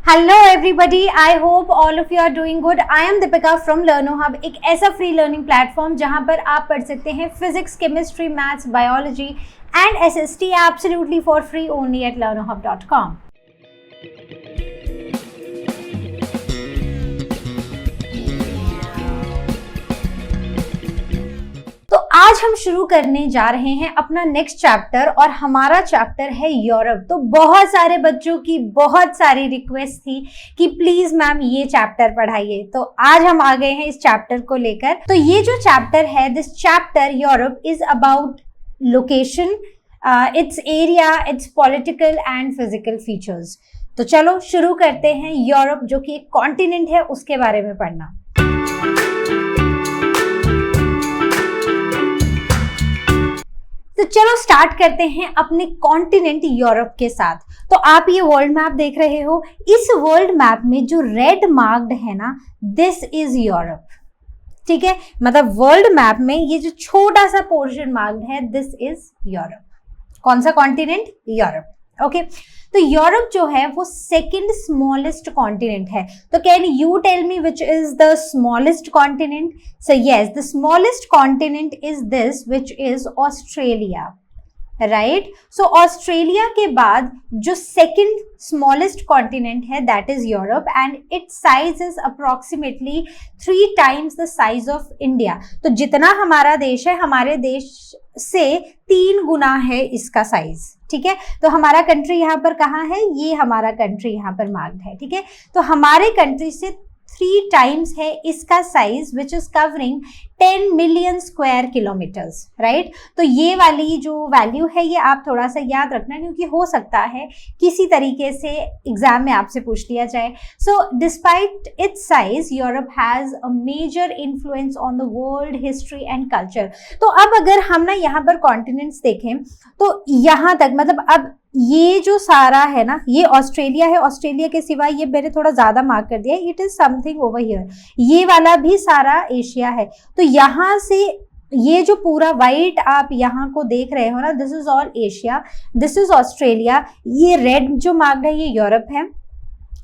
Hello everybody, I hope all of you are doing good. I am Deepika from Learno Hub, एक ऐसा free learning platform जहां पर आप पढ़ सकते हैं physics, chemistry, maths, biology and SST absolutely for free only at learnohub.com। तो आज हम शुरू करने जा रहे हैं अपना नेक्स्ट चैप्टर और हमारा चैप्टर है यूरोप। तो बहुत सारे बच्चों की बहुत सारी रिक्वेस्ट थी कि प्लीज मैम ये चैप्टर पढ़ाइए, तो आज हम आ गए हैं इस चैप्टर को लेकर। तो ये जो चैप्टर है, this chapter Europe is about location, it's area, it's political and physical features. तो चलो शुरू करते हैं यूरोप जो कि एक कॉन्टिनेंट है उसके बारे में पढ़ना। तो चलो स्टार्ट करते हैं अपने कॉन्टिनेंट यूरोप के साथ। तो आप ये वर्ल्ड मैप देख रहे हो, इस वर्ल्ड मैप में जो रेड मार्क्ड है ना, दिस इज यूरोप। ठीक है, मतलब वर्ल्ड मैप में ये जो छोटा सा पोर्शन मार्क्ड है, दिस इज यूरोप। कौन सा कॉन्टिनेंट? यूरोप। ओके, तो यूरोप जो है वो सेकंड स्मॉलेस्ट कॉन्टिनेंट है। तो can you tell me which is the smallest continent? So yes, the smallest continent is this which is Australia, right. So Australia के बाद जो सेकंड स्मॉलेस्ट कॉन्टिनेंट है that is Europe and its size is approximately 3 times the size of India. तो जितना हमारा देश है, हमारे देश से 3 गुना है इसका साइज। ठीक है, तो हमारा कंट्री यहाँ पर कहाँ है? ये हमारा कंट्री यहाँ पर मार्क्ड है। ठीक है, तो हमारे कंट्री से 3 times है इसका size which is covering 10 million square kilometres, right. तो ये वाली जो वैल्यू है ये आप थोड़ा सा याद रखना, क्योंकि हो सकता है किसी तरीके से एग्जाम में आपसे पूछ लिया जाए। So despite its size, Europe has a major influence on the world history and culture. तो अब अगर हम ना यहाँ पर कॉन्टिनेंट्स देखें तो यहाँ तक, मतलब अब ये जो सारा है ना, ये ऑस्ट्रेलिया है। ऑस्ट्रेलिया के सिवा ये मैंने थोड़ा ज्यादा मार्क कर दिया, it is something over here. ये वाला भी सारा एशिया है। तो यहाँ से ये जो पूरा वाइट आप यहाँ को देख रहे हो ना, this is all Asia, this is Australia. ये रेड जो मार्क्ड है ये यूरोप है,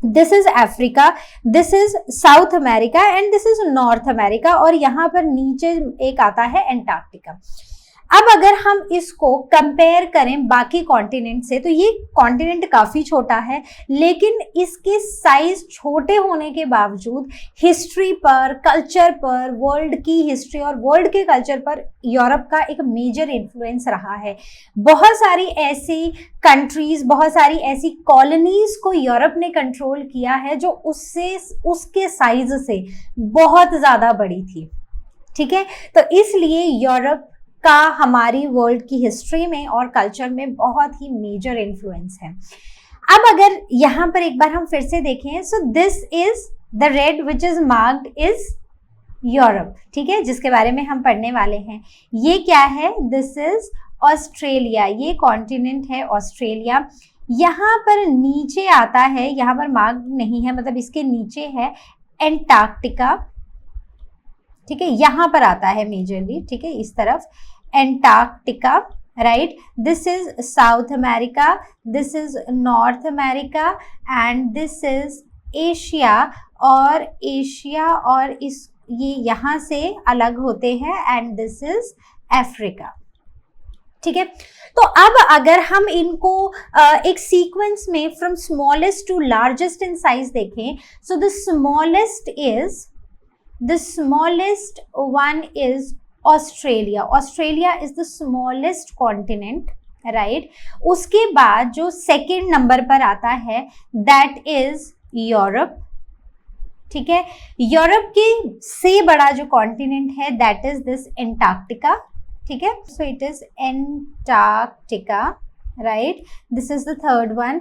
this is Africa, this is south America and this is north America, और यहाँ पर नीचे एक आता है एंटार्क्टिका। अब अगर हम इसको कंपेयर करें बाकी कॉन्टिनेंट से, तो ये कॉन्टिनेंट काफी छोटा है, लेकिन इसके साइज छोटे होने के बावजूद हिस्ट्री पर, कल्चर पर, वर्ल्ड की हिस्ट्री और वर्ल्ड के कल्चर पर यूरोप का एक मेजर इन्फ्लुएंस रहा है। बहुत सारी ऐसी कंट्रीज, बहुत सारी ऐसी कॉलोनीज को यूरोप ने कंट्रोल किया है जो उसके साइज से बहुत ज्यादा बड़ी थी। ठीक है, तो इसलिए यूरोप का हमारी वर्ल्ड की हिस्ट्री में और कल्चर में बहुत ही मेजर इन्फ्लुएंस है। अब अगर यहाँ पर एक बार हम फिर से देखें, सो this is the red which is marked is Europe. ठीक है, जिसके बारे में हम पढ़ने वाले हैं। ये क्या है? This is Australia. ये कॉन्टिनेंट है ऑस्ट्रेलिया। यहाँ पर नीचे आता है, यहाँ पर मार्क्ड नहीं है, मतलब इसके नीचे है एंटार्क्टिका। ठीक है, यहाँ पर आता है मेजरली। ठीक है, इस तरफ Antarctica, right. This is south America, this is north America and this is Asia. और एशिया और इस ये यहाँ से अलग होते हैं एंड दिस इज अफ्रीका। ठीक है, तो अब अगर हम इनको एक सीक्वेंस में from smallest to largest in size देखें, so the smallest one is Australia. Australia is the smallest continent, right? उसके बाद जो सेकेंड नंबर पर आता है दैट इज यूरोप। ठीक है, यूरोप के से बड़ा जो कॉन्टिनेंट है दैट इज दिस एंटार्क्टिका। ठीक है, so it is Antarctica, right. This is the third one.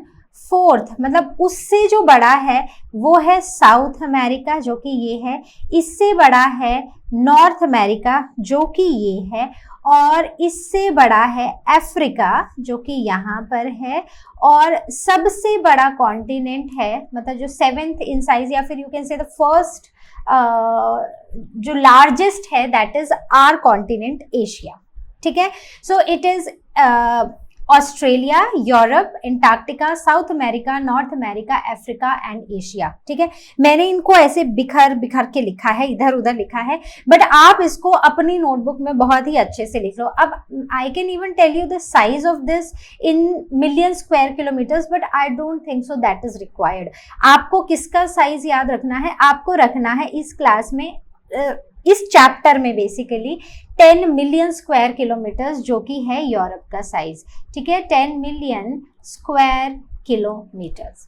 Fourth, मतलब उससे जो बड़ा है वो है साउथ अमेरिका, जो कि ये है। इससे बड़ा है नॉर्थ अमेरिका, जो कि ये है। और इससे बड़ा है अफ्रीका, जो कि यहाँ पर है। और सबसे बड़ा कॉन्टिनेंट है, मतलब जो 7th इन साइज, या फिर you can say the first जो लार्जेस्ट है that is our continent Asia. ठीक है, so it is Australia, Europe, Antarctica, South America, North America, Africa and Asia. ठीक है, मैंने इनको ऐसे बिखर बिखर के लिखा है, इधर उधर लिखा है, बट आप इसको अपनी नोटबुक में बहुत ही अच्छे से लिख लो। अब I can even tell you the size of this in million square kilometres, but I don't think so that is required. आपको किसका साइज याद रखना है? आपको रखना है इस क्लास में, इस चैप्टर में बेसिकली 10 मिलियन स्क्वायर किलोमीटर्स, जो कि है यूरोप का साइज। ठीक है, 10 मिलियन स्क्वायर किलोमीटर्स,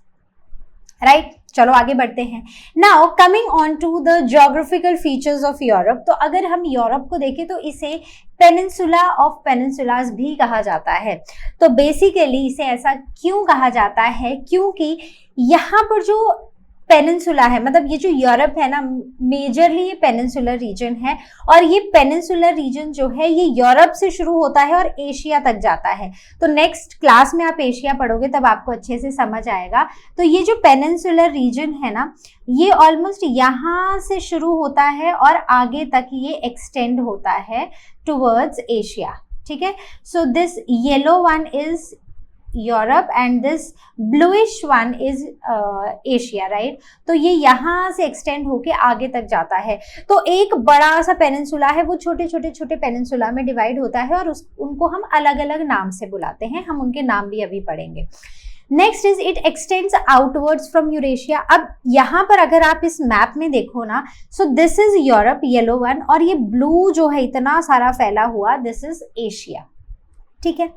राइट। चलो आगे बढ़ते हैं। Now coming on to the geographical features of Europe. तो अगर हम यूरोप को देखें तो इसे पेनिनसुला ऑफ पेनिनसुलास भी कहा जाता है। तो बेसिकली इसे ऐसा क्यों कहा जाता है? क्योंकि यहाँ पर जो पेनिनसुला है, मतलब ये जो यूरोप है ना, मेजरली ये पेनिनसुलर रीजन है, और ये पेनिनसुलर रीजन जो है ये यूरोप से शुरू होता है और एशिया तक जाता है। तो नेक्स्ट क्लास में आप एशिया पढ़ोगे तब आपको अच्छे से समझ आएगा। तो ये जो पेनिनसुलर रीजन है ना, ये ऑलमोस्ट यहाँ से शुरू होता है और आगे तक ये एक्सटेंड होता है टुवर्ड्स एशिया। ठीक है, so this yellow one is Europe and this bluish one is Asia, right. तो ये यहाँ से एक्सटेंड होके आगे तक जाता है। तो एक बड़ा सा पेनिनसुला है, वो छोटे छोटे छोटे पेनिनसुला में डिवाइड होता है और उनको हम अलग अलग नाम से बुलाते हैं। हम उनके नाम भी अभी पढ़ेंगे। Next is it extends outwards from Eurasia. अब यहाँ पर अगर आप इस मैप में देखो ना, सो this is Europe, yellow one, और ये ब्लू जो है इतना सारा फैला हुआ, दिस इज एशिया। ठीक है,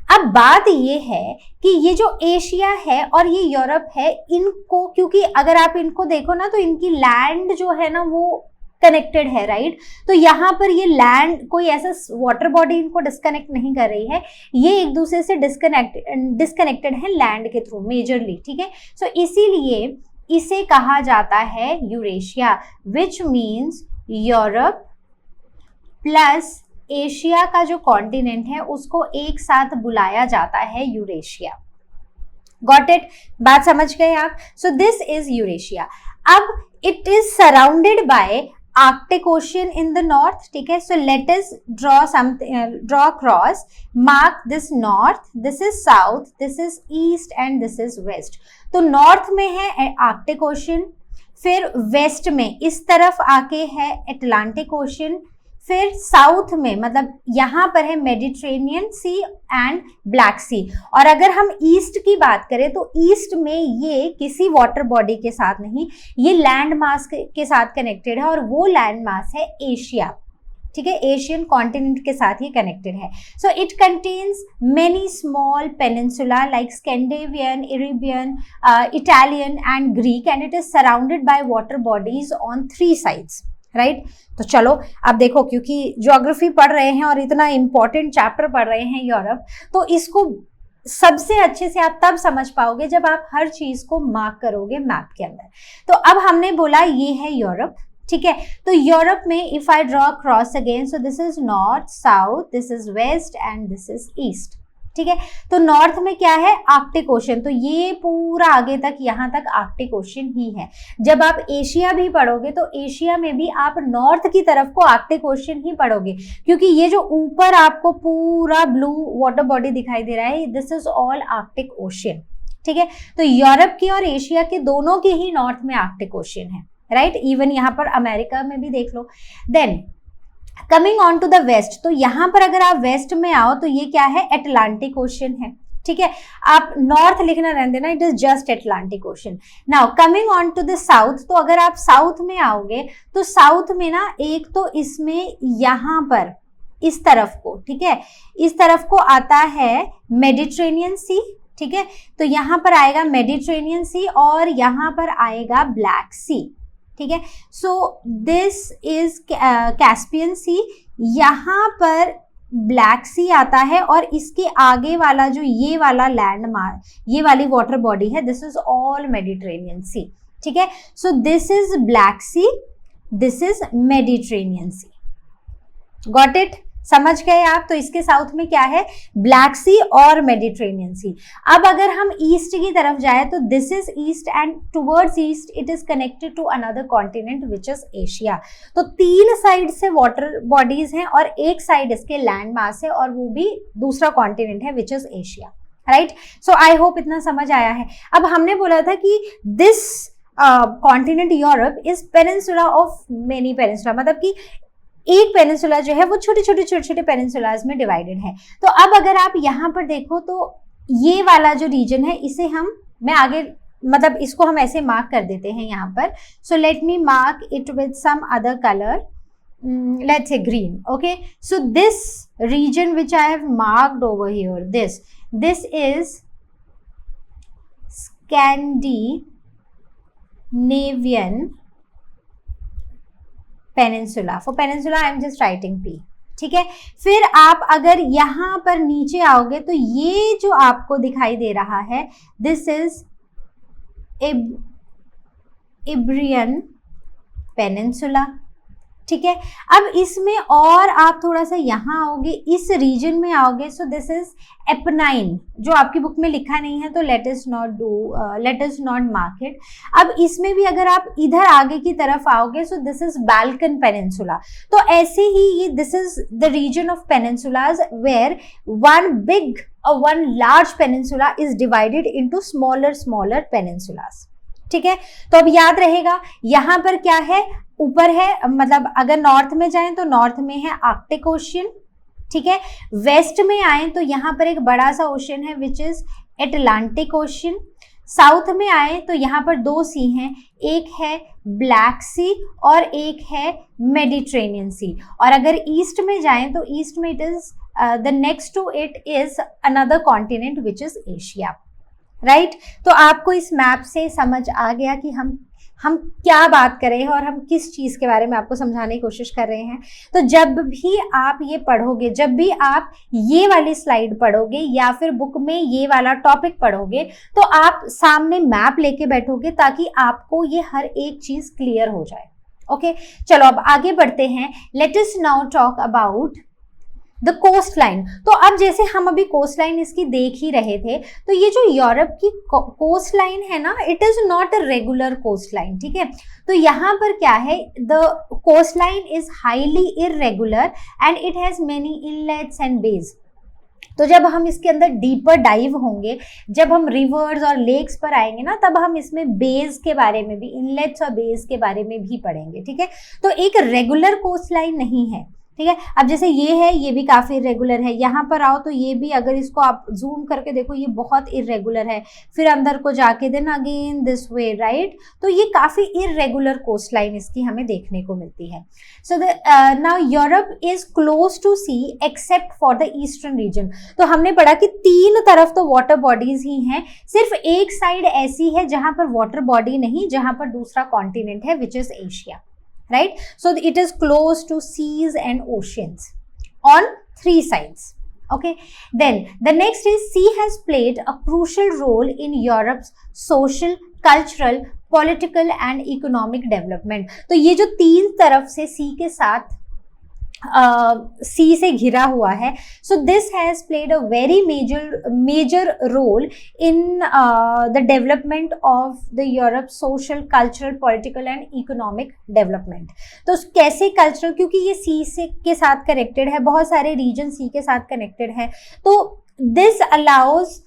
अब बात ये है कि ये जो एशिया है और ये यूरोप है, इनको, क्योंकि अगर आप इनको देखो ना तो इनकी लैंड जो है ना वो कनेक्टेड है, राइट। तो यहाँ पर ये लैंड, कोई ऐसा वाटर बॉडी इनको डिस्कनेक्ट नहीं कर रही है, ये एक दूसरे से डिस्कनेक्टेड है लैंड के थ्रू मेजरली। ठीक है, सो इसीलिए इसे कहा जाता है Eurasia, which means Europe plus Asia का जो कॉन्टिनेंट है उसको एक साथ बुलाया जाता है यूरेशिया। Got it? बात समझ गए आप? So this is Eurasia. अब it is surrounded by Arctic Ocean in the north. ठीक है, so let us draw cross, mark this north, this is south, this is east and this is west. तो north में है Arctic ocean, फिर waste में इस तरफ आके है अटलांटिक ओशियन, फिर साउथ में मतलब यहाँ पर है मेडिटेरेनियन सी एंड ब्लैक सी। और अगर हम ईस्ट की बात करें तो ईस्ट में ये किसी वाटर बॉडी के साथ नहीं, ये लैंड मास के साथ कनेक्टेड है, और वो लैंड मास है एशिया। ठीक है, एशियन कॉन्टिनेंट के साथ ये कनेक्टेड है। So it contains many small peninsula like Scandinavian, इरिबियन, Italian and Greek, and it is surrounded by water bodies on 3 sides, right. तो चलो अब देखो, क्योंकि ज्योग्राफी पढ़ रहे हैं और इतना इंपॉर्टेंट चैप्टर पढ़ रहे हैं यूरोप, तो इसको सबसे अच्छे से आप तब समझ पाओगे जब आप हर चीज को मार्क करोगे मैप के अंदर। तो अब हमने बोला ये है यूरोप। ठीक है, तो यूरोप में if I draw cross again, so this is north, south, this is west and this is east. ठीक है, तो नॉर्थ में क्या है? Arctic Ocean. तो ये पूरा आगे तक, यहाँ तक आर्कटिक ओशन ही है। जब आप एशिया भी पढ़ोगे तो एशिया में भी आप नॉर्थ की तरफ को आर्कटिक ओशन ही पढ़ोगे, क्योंकि ये जो ऊपर आपको पूरा ब्लू वाटर बॉडी दिखाई दे रहा है, this is all Arctic ocean. ठीक है, तो यूरोप की और एशिया के दोनों के ही नॉर्थ में आर्कटिक ओशन है, राइट। इवन यहाँ पर अमेरिका में भी देख लो। Then coming on to the west, तो यहाँ पर अगर आप वेस्ट में आओ तो ये क्या है? अटलांटिक ओशन है। ठीक है, आप नॉर्थ लिखना रहने देना, it is just Atlantic Ocean. Now coming on to the south, तो अगर आप साउथ में आओगे तो साउथ में ना एक तो इसमें यहाँ पर इस तरफ को, ठीक है, इस तरफ को आता है मेडिटेरेनियन सी। ठीक है, तो यहाँ पर आएगा मेडिटेरेनियन सी और यहाँ पर आएगा ब्लैक सी। ठीक है, सो दिस इज कैस्पियन सी, यहाँ पर ब्लैक सी आता है, और इसके आगे वाला जो ये वाला लैंड मास, ये वाली वाटर बॉडी है, this is all Mediterranean Sea. ठीक है, so this is Black Sea, this is Mediterranean Sea. Got it? समझ गए आप? तो इसके साउथ में क्या है? ब्लैक सी और मेडिटेरेनियन सी। अब अगर हम ईस्ट की तरफ जाए तो this is east and towards east it is connected to another continent which is Asia. तो 3 साइड से वाटर बॉडीज हैं और एक साइड इसके लैंड मास है और वो भी दूसरा कॉन्टिनेंट है विच is Asia, right? So I hope इतना समझ आया है। अब हमने बोला था कि this continent Europe is peninsula of many peninsula, मतलब कि एक पेनिनसुला जो है वो छोटे छोटे पेनिनसुलाज में डिवाइडेड है। तो अब अगर आप यहाँ पर देखो तो ये वाला जो रीजन है इसे मैं आगे मतलब इसको हम ऐसे मार्क कर देते हैं यहाँ पर। So let me mark it with some other colour, let's say green. Okay, so this region which I have marked over here, this is Scandinavian Peninsula. For peninsula I am just writing P. ठीक है, फिर आप अगर यहाँ पर नीचे आओगे तो ये जो आपको दिखाई दे रहा है दिस इज इब्रियन पेनिनसुला। ठीक है, अब इसमें और आप थोड़ा सा यहाँ आओगे, इस रीजन में आओगे, सो दिस इज एपनाइन, जो आपकी बुक में लिखा नहीं है तो let us not mark it. अब इसमें भी अगर आप इधर आगे की तरफ आओगे so this is Balkan peninsula. तो ऐसे ही ये this is the region of peninsulas where one large peninsula is divided into smaller peninsulas. ठीक है, तो अब याद रहेगा यहाँ पर क्या है, ऊपर है, मतलब अगर नॉर्थ में जाएं तो नॉर्थ में है आर्कटिक ओशियन। ठीक है, वेस्ट में आए तो यहाँ पर एक बड़ा सा ओशियन है which is Atlantic ocean. South में आए तो यहाँ पर 2 सी हैं, एक है ब्लैक सी और एक है मेडिटेरेनियन सी। और अगर ईस्ट में जाएं तो ईस्ट में it is the next to it is another continent which is Asia, right? तो आपको इस मैप से समझ आ गया कि हम क्या बात कर रहे हैं और हम किस चीज के बारे में आपको समझाने की कोशिश कर रहे हैं। तो जब भी आप ये पढ़ोगे, जब भी आप ये वाली स्लाइड पढ़ोगे या फिर बुक में ये वाला टॉपिक पढ़ोगे तो आप सामने मैप लेके बैठोगे ताकि आपको ये हर एक चीज क्लियर हो जाए। ओके, चलो अब आगे बढ़ते हैं। Let us now talk about the coast line. तो अब जैसे हम अभी कोस्ट लाइन इसकी देख ही रहे थे, तो ये जो यूरोप की कोस्ट लाइन है ना, it is not a regular coast line. ठीक है, तो यहाँ पर क्या है, the coast line is highly irregular and it has many inlets and bays. तो जब हम इसके अंदर डीपर डाइव होंगे, जब हम रिवर्स और लेक्स पर आएंगे ना, तब हम इसमें बेस के बारे में भी, इनलेट्स और बेस के बारे में भी पढ़ेंगे। ठीक है, तो एक रेगुलर कोस्ट लाइन नहीं है। ठीक है, अब जैसे ये है, ये भी काफी इरेगुलर है। यहाँ पर आओ तो ये भी, अगर इसको आप जूम करके देखो, ये बहुत इरेगुलर है। फिर अंदर को जाके then again this way, right? तो ये काफी इरेगुलर कोस्ट लाइन इसकी हमें देखने को मिलती है। So now Europe is close to sea except for the eastern region. तो हमने पढ़ा कि 3 तरफ तो वाटर बॉडीज ही हैं, सिर्फ एक साइड ऐसी है जहां पर वाटर बॉडी नहीं, जहां पर दूसरा कॉन्टिनेंट है विच is Asia, right? So it is close to seas and oceans on 3 sides. Okay, then the next is sea has played a crucial role in Europe's social, cultural, political and economic development. तो ये जो 3 तरफ से sea के साथ सी से घिरा हुआ है, so this has played a very major role in the development of the Europe social, cultural, political and economic development. तो कैसे कल्चरल, क्योंकि ये सी से के साथ कनेक्टेड है, बहुत सारे रीजन सी के साथ कनेक्टेड है, तो this allows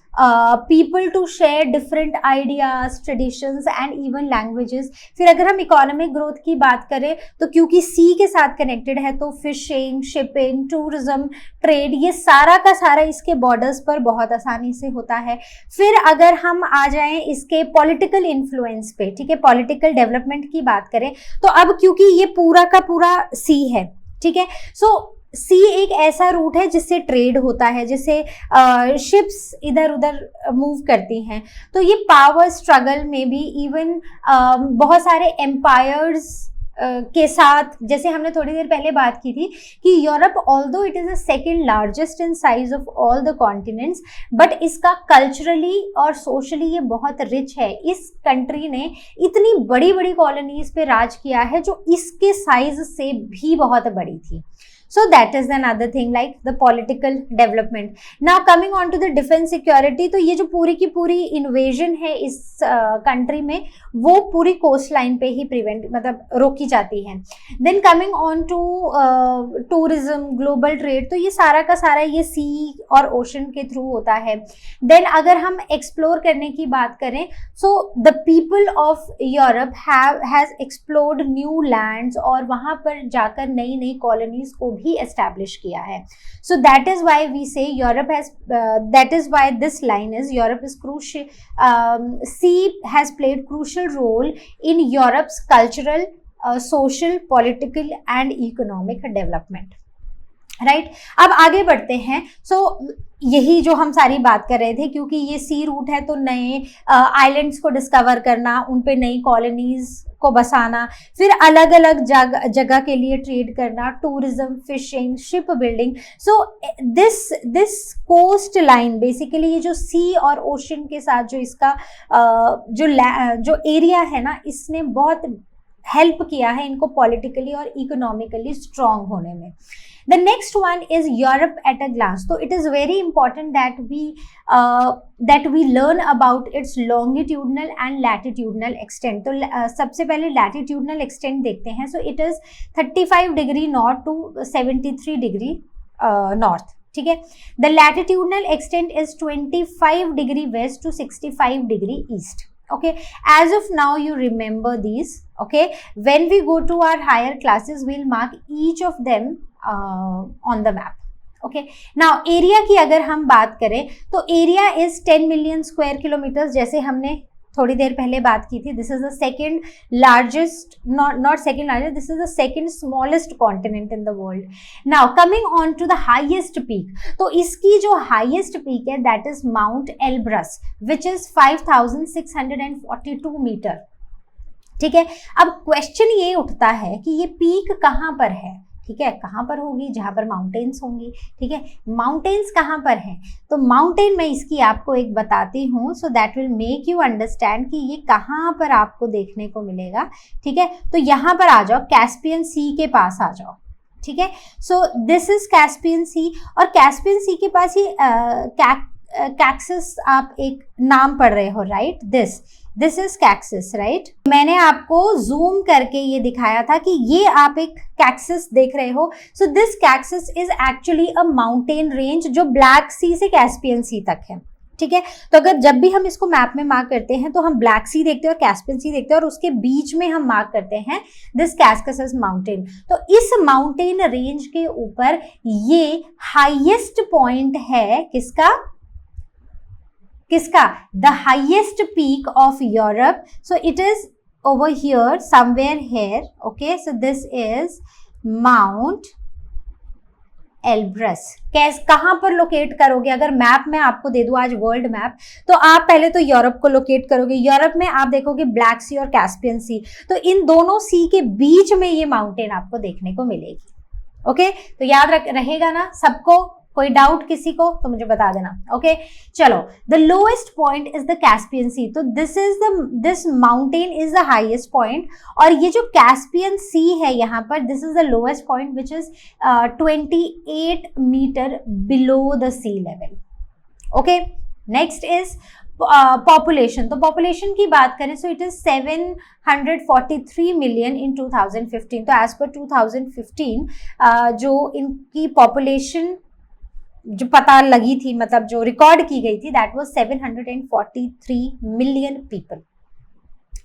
people to share different ideas, traditions and even languages. फिर अगर हम इकोनॉमिक ग्रोथ की बात करें तो क्योंकि सी के साथ कनेक्टेड है तो फिशिंग, शिपिंग, टूरिज्म, ट्रेड, ये सारा का सारा इसके बॉर्डर्स पर बहुत आसानी से होता है। फिर अगर हम आ जाएं इसके पॉलिटिकल इन्फ्लुएंस पे, ठीक है, पॉलिटिकल डेवलपमेंट की बात करें तो अब क्योंकि ये पूरा का पूरा सी है, ठीक है, सो सी एक ऐसा रूट है जिससे ट्रेड होता है, जिससे शिप्स इधर उधर मूव करती हैं। तो ये पावर स्ट्रगल में भी इवन बहुत सारे एम्पायर्स के साथ, जैसे हमने थोड़ी देर पहले बात की थी कि Europe although it is the second largest in size of all the continents, but इसका कल्चरली और सोशली ये बहुत रिच है। इस कंट्री ने इतनी बड़ी बड़ी कॉलोनीज पे राज किया है जो इसके साइज से भी बहुत बड़ी थी। So that is another thing like the political development. Now coming on to the defense security, तो ये जो पूरी की पूरी इन्वेजन है इस कंट्री में वो पूरी कोस्ट लाइन पे ही प्रिवेंट मतलब रोकी जाती है. Then coming on to tourism, global trade, तो ये सारा का सारा ये सी और ओशन के थ्रू होता है. देन अगर हम एक्सप्लोर करने की बात करें, so the people of Europe has explored new lands और वहां पर जाकर नई नई कॉलोनीज को भी एस्टैब्लिश किया है. So that is why we say Europe has, that is why this line is Europe is crucial, sea has played crucial role in Europe's cultural, social, political and economic development. Right, अब आगे बढ़ते हैं. सो यही जो हम सारी बात कर रहे थे, क्योंकि ये सी रूट है तो नए आइलैंड्स को डिस्कवर करना, उन पे नई कॉलोनीज को बसाना, फिर अलग अलग जगह के लिए ट्रेड करना, tourism, fishing, ship building. So this coast line basically ये जो सी और ओशन के साथ जो इसका जो एरिया है ना, इसने बहुत हेल्प किया है इनको पॉलिटिकली और इकोनॉमिकली स्ट्रॉन्ग होने में. The next one is Europe at a glance. So it is very important that we learn about its longitudinal and latitudinal extent. तो सबसे पहले latitudinal extent देखते हैं. So it is 35 degree north to 73 degree north. ठीक है. The latitudinal extent is 25 degree west to 65 degree east. Okay, as of now you remember these. Okay, when we go to our higher classes we'll mark each of them on the map. Okay, now area की अगर हम बात करें तो area is 10 million square kilometers, जैसे हमने थोड़ी देर पहले बात की थी. This is the second largest, not second largest, this is the second smallest continent in the world. Now coming on to the highest peak, तो इसकी जो हाईएस्ट पीक है that is Mount Elbrus which is 5642 metre. ठीक है, अब question ये उठता है कि ये पीक कहाँ पर है. ठीक है, कहाँ पर होगी, जहाँ पर माउंटेन्स होंगी. ठीक है, माउंटेन्स कहाँ पर हैं, तो माउंटेन मैं इसकी आपको एक बताती हूँ, so that will make you understand कि ये कहाँ पर आपको देखने को मिलेगा. ठीक है, तो यहाँ पर आ जाओ, कैस्पियन सी के पास आ जाओ. ठीक है, सो दिस इज कैस्पियन सी, और कैस्पियन सी के पास ही कैक्सस आप एक नाम पढ़ रहे हो, right. This is Caucasus, right. मैंने आपको जूम करके ये दिखाया था कि ये आप एक कैक्सस देख रहे हो. So this Caucasus is actually a mountain range जो ब्लैक सी से कैस्पियन सी तक है. ठीक है, तो अगर जब भी हम इसको मैप में मार्क करते हैं तो हम ब्लैक सी देखते हैं और कैस्पियन सी देखते हैं, और उसके बीच में हम मार्क करते हैं दिस कैस्कसस माउंटेन. तो इस माउंटेन रेंज के ऊपर ये हाईएस्ट पॉइंट है किसका, the highest peak of Europe. So it is over here, somewhere here. Okay, so this is Mount Elbrus. कहाँ पर लोकेट करोगे, अगर मैप में आपको दे दूं आज वर्ल्ड मैप, तो आप पहले तो यूरोप को लोकेट करोगे. यूरोप में आप देखोगे ब्लैक सी और कैस्पियन सी, तो इन दोनों सी के बीच में ये माउंटेन आपको देखने को मिलेगी. ओके, तो याद रहेगा ना सबको. कोई डाउट किसी को तो मुझे बता देना. ओके, चलो. The lowest point is the Caspian Sea. तो this mountain is the highest point, और ये जो कैस्पियन सी है यहाँ पर, this is the lowest point which is 28 meter below the sea level. Okay, next is population. तो population की बात करें so it is 743 million in 2015. तो एज पर 2015 जो इनकी पॉपुलेशन जो पता लगी थी, मतलब जो रिकॉर्ड की गई थी, that was 743 million people.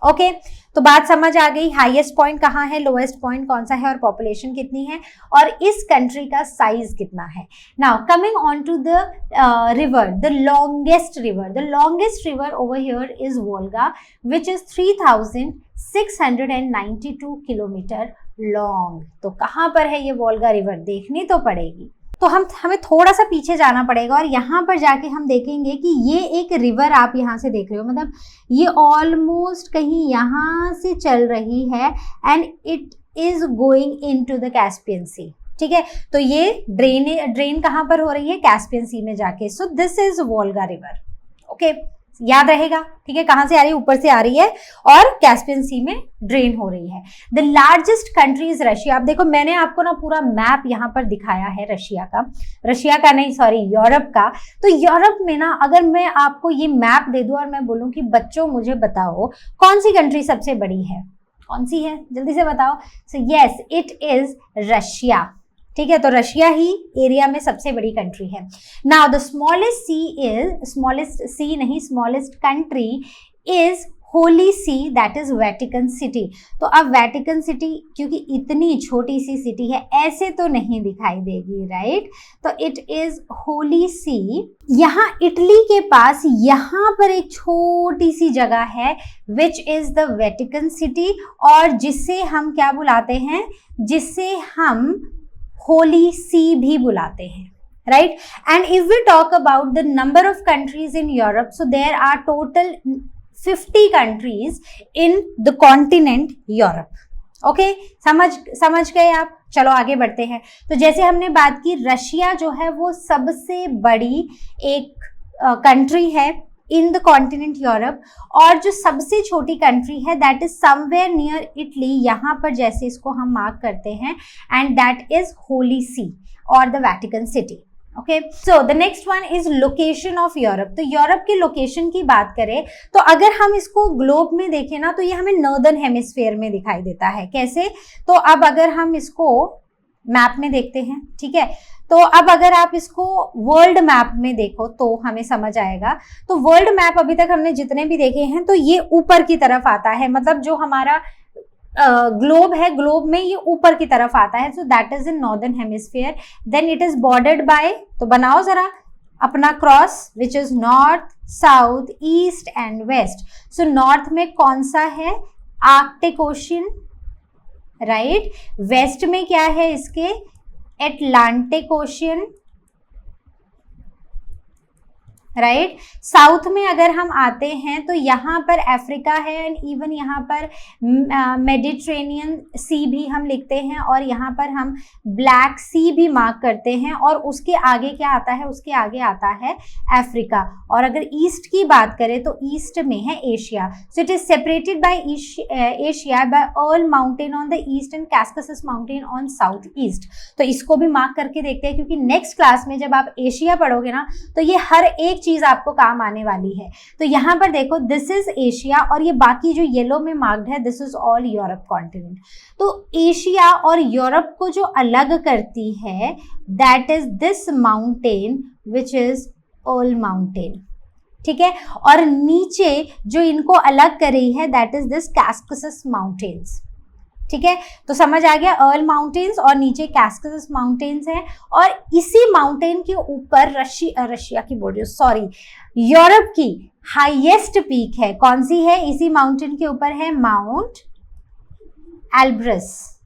Okay, तो बात समझ आ गई. हाईएस्ट पॉइंट कहाँ है, लोएस्ट पॉइंट कौन सा है, और पॉपुलेशन कितनी है, और इस कंट्री का साइज कितना है. Now coming on to the river, the longest river over here is Volga which is 3692 kilometre long. तो कहाँ पर है ये वोल्गा रिवर, देखनी तो पड़ेगी. तो हमें थोड़ा सा पीछे जाना पड़ेगा, और यहाँ पर जाके हम देखेंगे कि ये एक रिवर आप यहाँ से देख रहे हो, मतलब ये ऑलमोस्ट कहीं यहाँ से चल रही है, and it is going into the Caspian Sea. ठीक है, तो ये ड्रेन कहाँ पर हो रही है, कैस्पियन सी में जाके. सो this is Volga river. Okay, याद रहेगा, ठीक है, कहां से आ रही है, ऊपर से आ रही है और कैस्पियन सी में ड्रेन हो रही है। The largest country is Russia. आप देखो मैंने आपको ना पूरा मैप यहाँ पर दिखाया है रशिया का नहीं, सॉरी, यूरोप का। तो यूरोप में ना अगर मैं आपको ये मैप दे दूं और मैं बोलूं कि बच्चों मुझे बताओ कौन सी कंट्री सबसे बड़ी है, कौन सी है, जल्दी से बताओ। So yes, it is Russia, ठीक है। तो रशिया ही एरिया में सबसे बड़ी कंट्री है। Now the smallest country is Holy See, that is Vatican City. तो अब वेटिकन सिटी क्योंकि इतनी छोटी सी सिटी है ऐसे तो नहीं दिखाई देगी, राइट। तो इट इज होली सी। यहाँ इटली के पास यहाँ पर एक छोटी सी जगह है विच इज द वेटिकन सिटी, और जिसे हम क्या बुलाते हैं, जिसे हम होली सी भी बुलाते हैं, right? And if we talk about the number of countries in Europe, so there are total 50 countries in the continent Europe. Okay, समझ गए आप। चलो आगे बढ़ते हैं। तो जैसे हमने बात की, रशिया जो है वो सबसे बड़ी एक कंट्री है इन द कॉन्टिनेंट यूरोप, और जो सबसे छोटी कंट्री है that is somewhere near Italy, यहाँ पर जैसे इसको हम मार्क करते हैं, एंड दैट इज होली सी और the Vatican city. Okay, so the next one is location of Europe. तो यूरोप की लोकेशन की बात करें तो अगर हम इसको ग्लोब में देखें ना, तो ये हमें नॉर्दर्न हेमिस्फीयर में दिखाई देता है। कैसे? तो अब अगर हम इसको मैप में देखते हैं, ठीक है, तो अब अगर आप इसको वर्ल्ड मैप में देखो तो हमें समझ आएगा। तो वर्ल्ड मैप अभी तक हमने जितने भी देखे हैं तो ये ऊपर की तरफ आता है, मतलब जो हमारा ग्लोब है, ग्लोब में ये ऊपर की तरफ आता है। So that is in northern hemisphere. Then it is bordered by, तो बनाओ जरा अपना cross, which is north, south, east and west. So north में कौन सा है? Arctic ocean, right. वेस्ट में क्या है इसके? Atlantic ocean, right. साउथ में अगर हम आते हैं तो यहाँ पर अफ्रीका है, एंड इवन यहाँ पर मेडिटेरेनियन सी भी हम लिखते हैं, और यहाँ पर हम ब्लैक सी भी मार्क करते हैं, और उसके आगे क्या आता है? उसके आगे आता है अफ्रीका। और अगर ईस्ट की बात करें तो ईस्ट में है Asia. So it is separated by Asia by Ural mountain on the east and Caucasus mountain on south east. तो इसको भी मार्क करके देखते हैं, क्योंकि नेक्स्ट क्लास में जब आप एशिया पढ़ोगे ना तो ये हर एक चीज आपको काम आने वाली है। तो यहाँ पर देखो, दिस इज एशिया, और ये बाकी जो येलो में मार्क्ड है this is all Europe continent. तो एशिया और यूरोप को जो अलग करती है that is this mountain which is earl mountain, ठीक है। और नीचे जो इनको अलग कर रही है दैट इज दिस कैस्कसस माउंटेन्स, ठीक है। तो समझ आ गया, अर्ल माउंटेन्स और नीचे कैस्कसस माउंटेन्स हैं, और इसी माउंटेन के ऊपर रशिया की बोल रही हूँ, सॉरी, यूरोप की हाईएस्ट पीक है। कौन सी है? इसी माउंटेन के ऊपर है माउंट एल्ब्रस,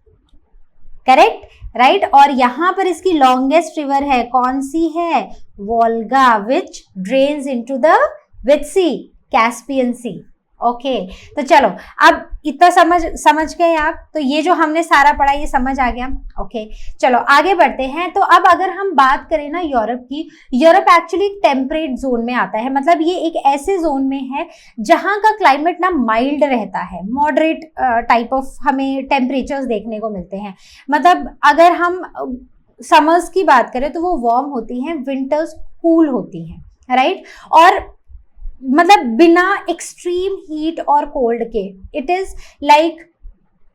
करेक्ट, राइट। और यहां पर इसकी लॉन्गेस्ट रिवर है, कौन सी है? Volga, which drains into the which sea? Caspian Sea. Okay, तो चलो अब इतना समझ गए आप। तो ये जो हमने सारा पढ़ा ये समझ आ गया। ओके, चलो आगे बढ़ते हैं। तो अब अगर हम बात करें ना यूरोप की, यूरोप एक्चुअली टेम्परेट जोन में आता है, मतलब ये एक ऐसे जोन में है जहां का क्लाइमेट ना माइल्ड रहता है, मॉडरेट टाइप ऑफ हमें टेम्परेचर्स देखने को मिलते हैं। मतलब अगर हम समर्स की बात करें तो वो वार्म होती हैं, विंटर्स कूल होती हैं, राइट। और मतलब बिना एक्सट्रीम हीट और कोल्ड के, इट इज लाइक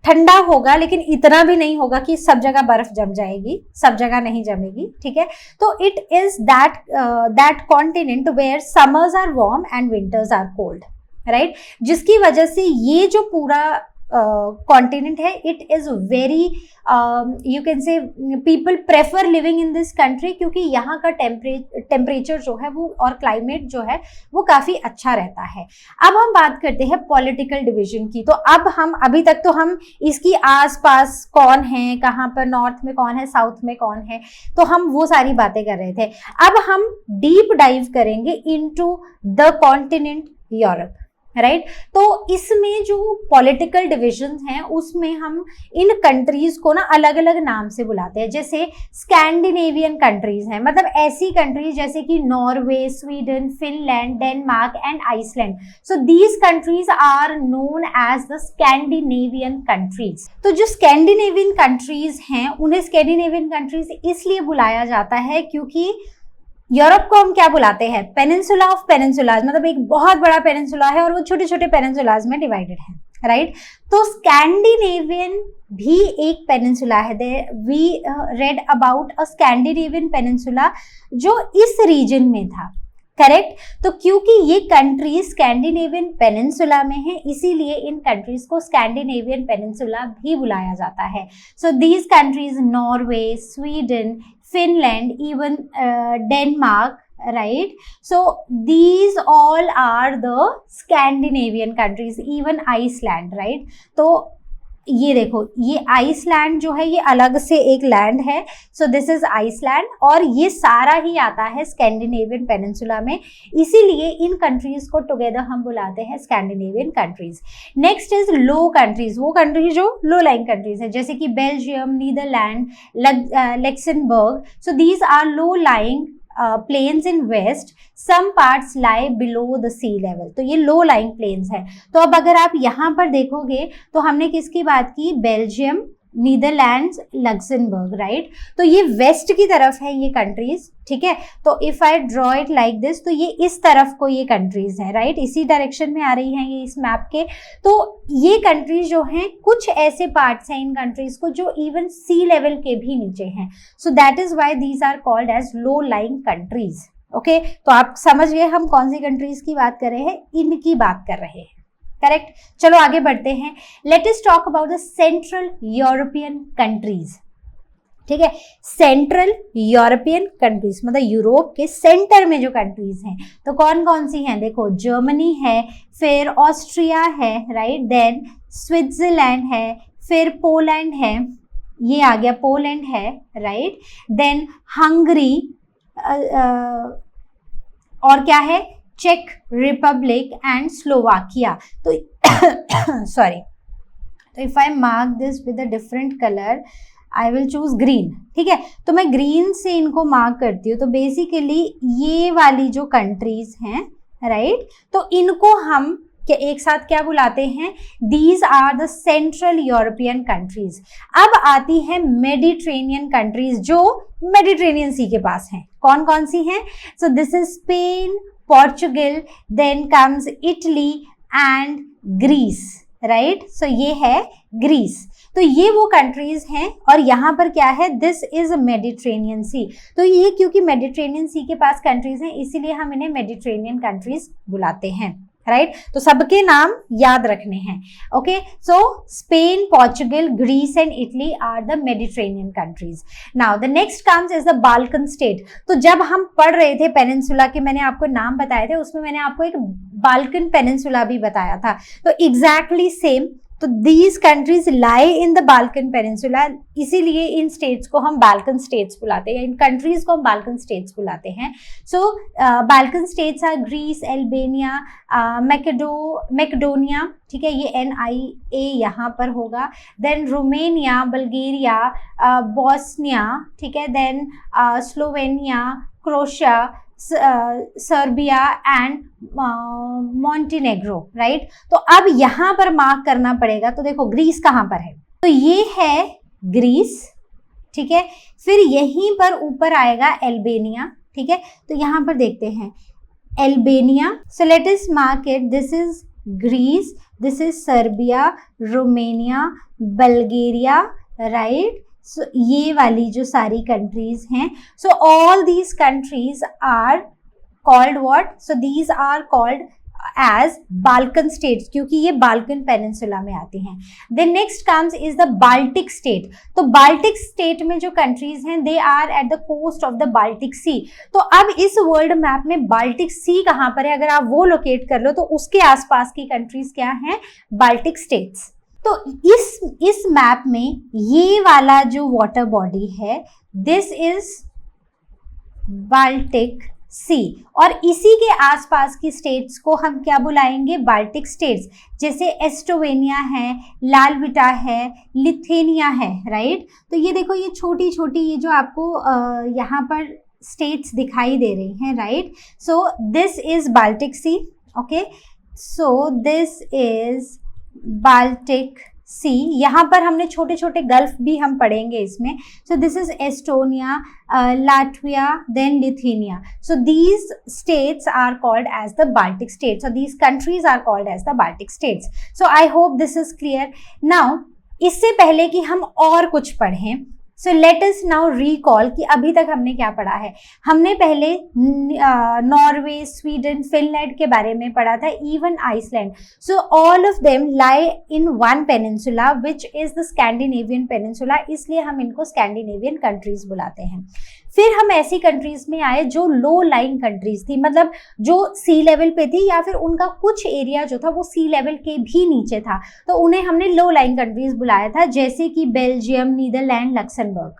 ठंडा होगा लेकिन इतना भी नहीं होगा कि सब जगह बर्फ जम जाएगी, सब जगह नहीं जमेगी, ठीक है। तो it is that continent where summers are warm and winters are cold, right. जिसकी वजह से ये जो पूरा कॉन्टिनेंट है, it is very you can say people prefer living in this country, क्योंकि यहाँ का टेम्परेचर जो है वो और क्लाइमेट जो है वो काफी अच्छा रहता है। अब हम बात करते हैं पॉलिटिकल डिवीजन की। तो अब हम अभी तक तो हम इसकी आसपास कौन है, कहाँ पर नॉर्थ में कौन है, साउथ में कौन है, तो हम वो सारी बातें कर रहे थे। अब हम डीप डाइव करेंगे into the continent Europe. Right तो इसमें जो पॉलिटिकल डिविजन हैं उसमें हम इन कंट्रीज को ना अलग अलग नाम से बुलाते हैं, जैसे स्कैंडिनेवियन कंट्रीज हैं, मतलब ऐसी कंट्रीज जैसे कि Norway, Sweden, Finland, Denmark and Iceland. So these countries are known as the Scandinavian countries. तो जो स्कैंडिनेवियन कंट्रीज हैं उन्हें स्कैंडिनेवियन कंट्रीज इसलिए बुलाया जाता है क्योंकि यूरोप को हम क्या बुलाते हैं, पेनिनसुला ऑफ पेनिनसुलाज, मतलब एक बहुत बड़ा पेनिनसुला है और वो छोटे छोटे पेनिनसुलाज में डिवाइडेड है, राइट। तो स्कैंडिनेवियन भी एक पेनिनसुला है। We read about a Scandinavian peninsula जो इस रीजन में था, करेक्ट। तो क्योंकि ये कंट्रीज स्कैंडिनेवियन पेनिनसुला में है इसीलिए इन कंट्रीज को स्कैंडिनेवियन पेनिनसुला भी बुलाया जाता है। सो these countries Norway, Sweden, Finland, even Denmark, right? So these all are the Scandinavian countries, even Iceland, right? तो ये देखो, ये आइसलैंड जो है ये अलग से एक लैंड है, सो दिस इज आइसलैंड, और ये सारा ही आता है स्कैंडिनेवियन पेनिनसुला में, इसीलिए इन कंट्रीज को टुगेदर हम बुलाते हैं Scandinavian countries. Next is low countries, वो कंट्रीज जो लो लाइंग कंट्रीज है जैसे कि Belgium, Netherland, Luxembourg. So these are low lying plains in west, some parts lie below the sea level। तो ये लो लाइंग प्लेन्स है। तो अब अगर आप यहाँ पर देखोगे तो हमने किसकी बात की, बेल्जियम, नीदरलैंड्स, लक्समबर्ग, राइट। तो ये वेस्ट की तरफ है ये कंट्रीज, ठीक है। तो if I draw it like this, तो ये इस तरफ को ये कंट्रीज हैं, राइट, इसी डायरेक्शन में आ रही हैं ये इस मैप के। तो ये कंट्रीज जो हैं, कुछ ऐसे पार्ट्स हैं इन कंट्रीज को जो इवन सी लेवल के भी नीचे हैं। So that is why these are called as low lying countries. Okay, तो आप समझ गए हम कौन सी कंट्रीज की बात कर रहे हैं, इनकी बात कर रहे हैं, करेक्ट। चलो आगे बढ़ते हैं। Let us talk about the central European countries, ठीक है। सेंट्रल यूरोपियन कंट्रीज मतलब यूरोप के सेंटर में जो कंट्रीज हैं, तो कौन कौन सी हैं, देखो जर्मनी है, फिर ऑस्ट्रिया है, राइट, देन स्विट्जरलैंड है, फिर पोलैंड है, ये आ गया पोलैंड है, राइट, देन हंगरी, और क्या है, चेक रिपब्लिक एंड स्लोवाकिया। तो सॉरी, तो if I mark this with a different colour I will choose green, ठीक है। तो मैं ग्रीन से इनको मार्क करती हूँ। तो बेसिकली ये वाली जो कंट्रीज हैं, राइट, तो इनको हम एक साथ क्या बुलाते हैं, these are the central European countries. अब आती है मेडिटेरेनियन कंट्रीज जो मेडिटेरेनियन सी के पास हैं। कौन कौन सी हैं, so this is Spain, Portugal, then comes Italy and Greece, right. So ये है ग्रीस। तो ये वो कंट्रीज हैं और यहाँ पर क्या है, दिस इज मेडिटेरेनियन सी। तो ये क्योंकि मेडिटेरेनियन सी के पास कंट्रीज हैं इसीलिए हम इन्हें मेडिटेरेनियन कंट्रीज बुलाते हैं, राइट। तो सबके नाम याद रखने हैं। Okay, so Spain, Portugal, Greece and Italy are the Mediterranean countries. Now the next comes is the Balkan state. तो जब हम पढ़ रहे थे पेनिनसुला के, मैंने आपको नाम बताए थे, उसमें मैंने आपको एक बाल्कन पेनिनसुला भी बताया था। तो एग्जैक्टली सेम, तो these countries lie in the Balkan peninsula, इसीलिए इन स्टेट्स को हम बाल्कन स्टेट्स बुलाते हैं, इन कंट्रीज को हम बाल्कन स्टेट्स बुलाते हैं। So Balkan states are Greece, Albania, Macedonia, ठीक है, ये NIA यहाँ पर होगा, देन रोमेनिया, बल्गेरिया, बोस्निया, ठीक है, then Slovenia, Croatia, Serbia and Montenegro, right. तो अब यहाँ पर मार्क करना पड़ेगा। तो देखो ग्रीस कहाँ पर है, तो ये है ग्रीस, ठीक है। फिर यहीं पर ऊपर आएगा अल्बानिया, ठीक है। तो यहाँ पर देखते हैं Albania, so let us mark it, this is Greece, this is Serbia, Romania, Bulgaria, right. So ये वाली जो सारी कंट्रीज हैं, so all these countries are called what, so these are called as Balkan states क्योंकि ये Balkan peninsula में आती हैं। Then next comes is the Baltic state. तो बाल्टिक स्टेट में जो कंट्रीज हैं they are at the coast of the Baltic सी। तो अब इस वर्ल्ड मैप में बाल्टिक सी कहाँ पर है, अगर आप वो लोकेट कर लो तो उसके आसपास की कंट्रीज क्या हैं, बाल्टिक स्टेट्स। तो इस मैप में ये वाला जो वाटर बॉडी है, दिस इज बाल्टिक सी, और इसी के आसपास की स्टेट्स को हम क्या बुलाएंगे, बाल्टिक स्टेट्स, जैसे एस्टोवेनिया है, लालविटा है, लिथुएनिया है, राइट। तो ये देखो ये छोटी छोटी ये जो आपको यहाँ पर स्टेट्स दिखाई दे रही हैं, right. So this is Baltic Sea, okay, so this is Baltic Sea. यहाँ पर हमने छोटे छोटे गल्फ भी हम पढ़ेंगे इसमें। So this is Estonia, Latvia, then Lithuania. So these states are called as the Baltic states, और these countries are called as the Baltic states. So I hope this is clear. Now इससे पहले कि हम और कुछ पढ़ें, so let us now recall कि अभी तक हमने क्या पढ़ा है। हमने पहले नॉर्वे, स्वीडन, फिनलैंड के बारे में पढ़ा था, even Iceland. So all of them lie in one peninsula which is the Scandinavian peninsula, इसलिए हम इनको स्कैंडिनेवियन कंट्रीज बुलाते हैं। फिर हम ऐसी कंट्रीज में आए जो लो लाइंग कंट्रीज थी, मतलब जो सी लेवल पे थी या फिर उनका कुछ एरिया जो था वो सी लेवल के भी नीचे था, तो उन्हें हमने लो लाइंग कंट्रीज बुलाया था, जैसे कि बेल्जियम, नीदरलैंड, लक्समबर्ग,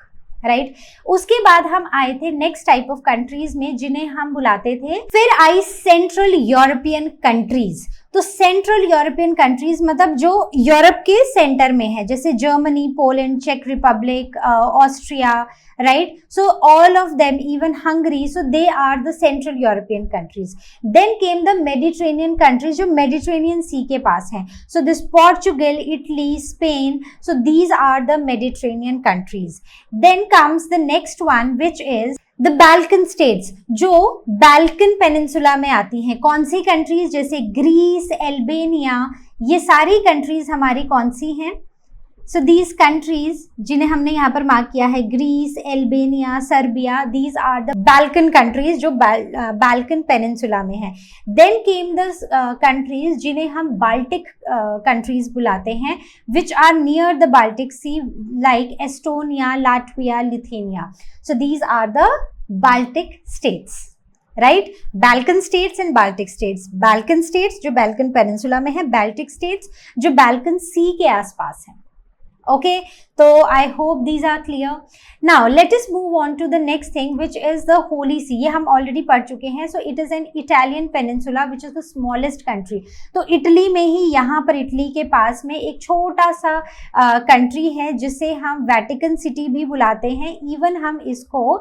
राइट। उसके बाद हम आए थे नेक्स्ट टाइप ऑफ कंट्रीज में जिन्हें हम बुलाते थे, फिर आई सेंट्रल यूरोपियन कंट्रीज। तो सेंट्रल यूरोपियन कंट्रीज मतलब जो यूरोप के सेंटर में है, जैसे जर्मनी, पोलैंड, चेक Republic, Austria, right. So all of them, even Hungary, so they are the central European countries. Then came the Mediterranean countries जो Mediterranean Sea के पास हैं। So this Portugal, Italy, Spain, so these are the Mediterranean countries. Then comes the next one which is the Balkan states, जो Balkan peninsula में आती हैं। कौन सी countries, जैसे ग्रीस, अल्बानिया, ये सारी कंट्रीज हमारी कौन सी हैं। सो दीज कंट्रीज जिन्हें हमने यहाँ पर मार्क किया है, Greece, Albania, Serbia, these are the Balkan countries जो बाल्कन पेनिनसुला में है। देन केम द कंट्रीज जिन्हें हम बाल्टिक कंट्रीज बुलाते हैं, which are near the Baltic Sea, like Estonia, Latvia, Lithuania. So these are the Baltic states, right. Balkan states and Baltic states. Balkan states जो Balkan peninsula में है, Baltic states जो Balkan Sea के आसपास है। Okay, so I hope these are clear. Now let us move on to the next thing which is the Holy See. ये हम already पढ़ चुके हैं। So it is an Italian peninsula which is the smallest country. तो Italy में ही, यहाँ पर Italy के पास में एक छोटा सा कंट्री है जिसे हम वेटिकन सिटी भी बुलाते हैं, इवन हम इसको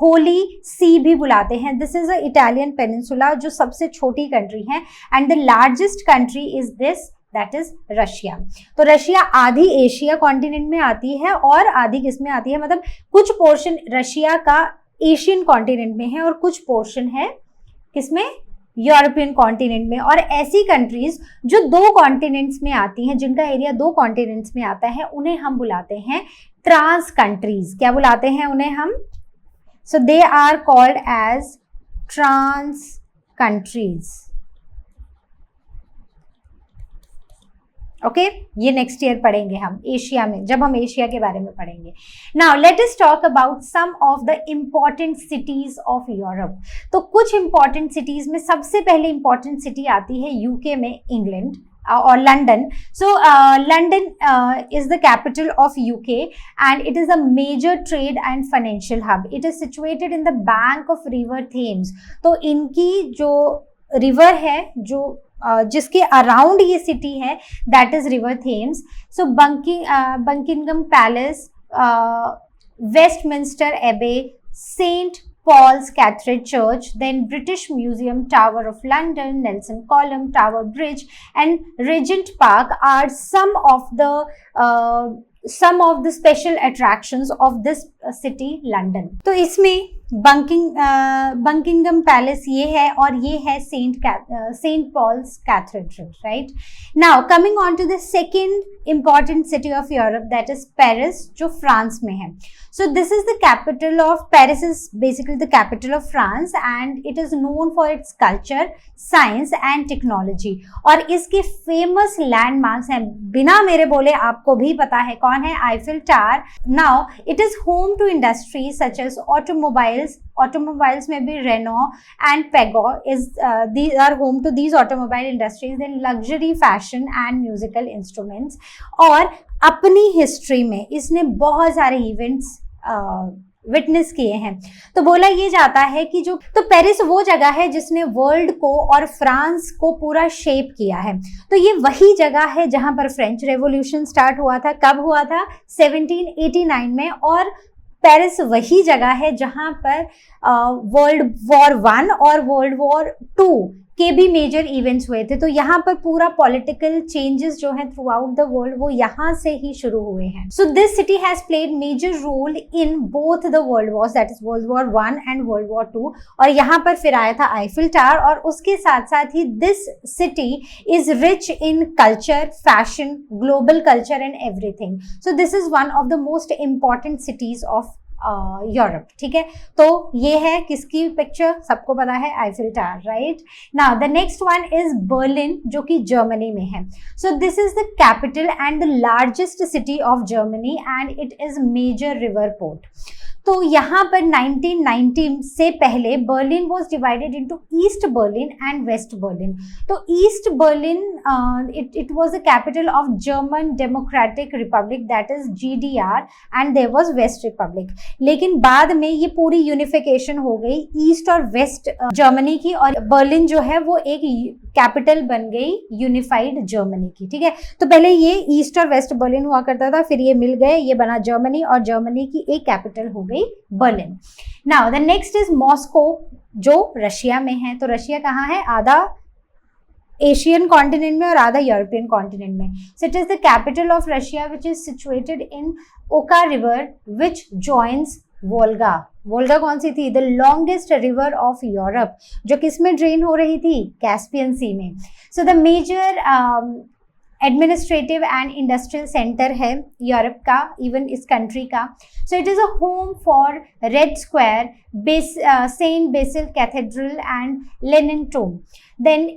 होली सी भी बुलाते हैं। This is a Italian peninsula जो सबसे छोटी कंट्री है, and the largest country is this, that is Russia. तो रशिया आधी एशिया कॉन्टिनेंट में आती है और आधी किस में आती है, मतलब कुछ पोर्शन रशिया का एशियन कॉन्टिनेंट में है और कुछ पोर्शन है किसमें, यूरोपियन कॉन्टिनेंट में। और ऐसी कंट्रीज जो दो कॉन्टिनेंट्स में आती हैं, जिनका एरिया दो कॉन्टिनेंट्स में आता है, उन्हें हम बुलाते हैं ट्रांस कंट्रीज। क्या बुलाते हैं उन्हें हम, so they are called as trans countries. Okay, ये नेक्स्ट ईयर पढ़ेंगे हम एशिया में, जब हम एशिया के बारे में पढ़ेंगे। Now let us talk about some of the important cities of Europe. तो कुछ इंपॉर्टेंट सिटीज में सबसे पहले इंपॉर्टेंट सिटी आती है यूके में, England or London. So London is the capital of UK and it is a major trade and financial hub. It is situated in the bank of river Thames. तो इनकी जो river है, जो जिसके around ये city है, that is river Thames. So Buckingham palace, Westminster एबे, Saint Paul's Cathedral Church, then British Museum, Tower of London, Nelson Column, Tower Bridge and Regent Park are some of the special attractions of this city, London. तो इसमें Buckingham palace ये है और ये है Saint Paul's Cathedral, right. Now coming on to the second important city of Europe, that is Paris, जो France में है। So this is the capital of, Paris is basically the capital of France and it is known for its culture, science and technology. और इसके famous landmarks हैं, बिना मेरे बोले आपको भी पता है कौन है, Eiffel tower. Now it is home to industries such as automobiles में भी Renault and Peugeot these are home to these automobile industries, then luxury, fashion and musical instruments। और अपनी हिस्ट्री में इसने बहुत सारे इवेंट्स विटनेस किए हैं। तो बोला ये जाता है कि जो तो पेरिस वो जगह है जिसने वर्ल्ड को और फ्रांस को पूरा शेप किया है। तो ये वही जगह है जहां पर फ्रेंच रेवोल्यूशन स्टार्ट हुआ था। कब हुआ था? 1789 में। और पेरिस वही जगह है जहां पर वर्ल्ड वॉर 1 और वर्ल्ड वॉर 2 के भी मेजर इवेंट्स हुए थे। तो यहाँ पर पूरा पॉलिटिकल चेंजेस जो है थ्रू आउट द वर्ल्ड वो यहाँ से ही शुरू हुए हैं। So this city has played major role in both the world wars, that is world war 1 and world war 2। और यहाँ पर फिर आया था आईफिल टावर। और उसके साथ साथ ही this city is rich in culture, fashion, global culture and everything. So this is one of the most important cities of Europe. ठीक है, तो ये है किसकी पिक्चर? सबको पता है, Eiffel tower, right. Now the next one is Berlin, जो कि जर्मनी में है। So this is the capital and the largest city of Germany and it is major river port. तो यहाँ पर 1919 से पहले Berlin was divided into east Berlin and west Berlin. तो east Berlin it was the capital of German Democratic Republic, that is GDR, and there was west republic. लेकिन बाद में ये पूरी यूनिफिकेशन हो गई ईस्ट और वेस्ट जर्मनी की, और बर्लिन जो है वो एक कैपिटल बन गई यूनिफाइड जर्मनी की। ठीक है, तो पहले ये ईस्ट और वेस्ट बर्लिन हुआ करता था, फिर ये मिल गए, ये बना जर्मनी, और जर्मनी की एक कैपिटल हो गई Berlin. Now the next is Moscow, जो रशिया में है। तो रशिया कहाँ है? आधा एशियन कॉन्टिनेंट में और आधा यूरोपियन कॉन्टिनेंट में। So it is the capital of Russia which is situated in Oka river which joins Volga. Volga कौन सी थी? The longest river of Europe, जो किस में ड्रेन हो रही थी? कैस्पियन सी में। So the major administrative and industrial centre है यूरोप का, इवन इस कंट्री का। So it is a home for Red Square, Saint Basil Cathedral and Lenin tomb. Then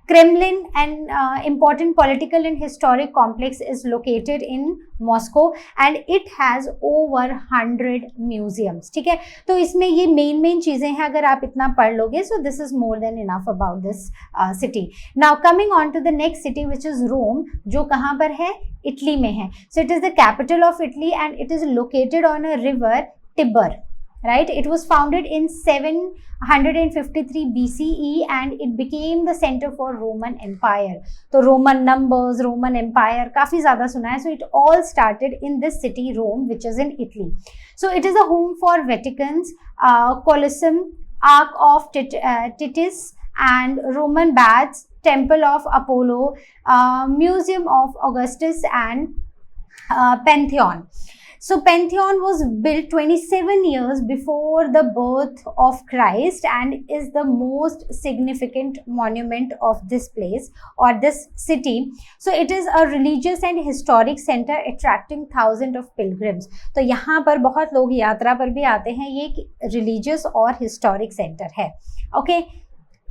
Kremlin and important political and historic complex is located in Moscow and it has over 100 museums. ठीक है, तो इसमें ये main चीजें हैं, अगर आप इतना पढ़ लोगे so this is more than enough about this city. Now coming on to the next city which is Rome, जो कहाँ पर है? इटली में है। So it is the capital of Italy and it is located on a river Tiber. Right, it was founded in 753 BCE and it became the center for Roman Empire. तो Roman numbers, Roman Empire काफी ज्यादा सुना है। So it all started in this city Rome, which is in Italy. So it is a home for Vatican's, Colosseum, Ark of Titus, and Roman baths, Temple of Apollo, Museum of Augustus, and Pantheon. So Pantheon was built 27 years before the birth of Christ and is the most significant monument of this place or this city. So it is a religious and historic center attracting thousands of pilgrims. तो यहाँ पर बहुत लोग यात्रा पर भी आते हैं। ये एक religious और historic center है। Okay?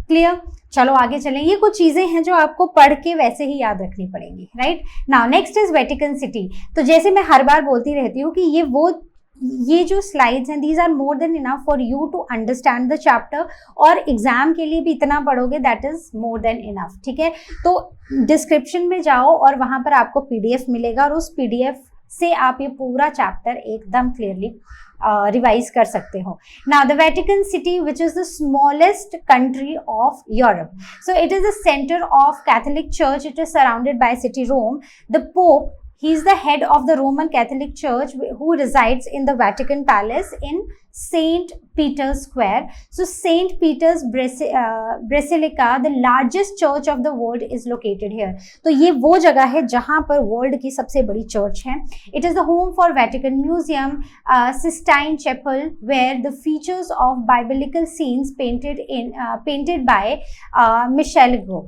क्लियर? चलो आगे चलें। ये कुछ चीजें हैं जो आपको पढ़ के वैसे ही याद रखनी पड़ेंगी, right. Now next is Vatican City. तो जैसे मैं हर बार बोलती रहती हूँ कि ये जो स्लाइड्स हैं these are more than enough for you to understand the chapter, और एग्जाम के लिए भी इतना पढ़ोगे that is more than enough. ठीक है, तो डिस्क्रिप्शन में जाओ और वहां पर आपको PDF मिलेगा और उस PDF से आप ये पूरा चैप्टर एकदम क्लियरली रिवाइज कर सकते हो। Now the Vatican City which is the smallest country of Europe, so it is the centre of Catholic church, it is surrounded by city Rome. The Pope, he is the head of the Roman Catholic Church who resides in the Vatican Palace in St. Peter's Square. So St. Peter's Basilica, the largest church of the world, is located here. तो ये वो जगह है जहाँ पर world की सबसे बड़ी चर्च है। It is the home for Vatican Museum, Sistine Chapel, where the features of biblical scenes painted by Michelangelo.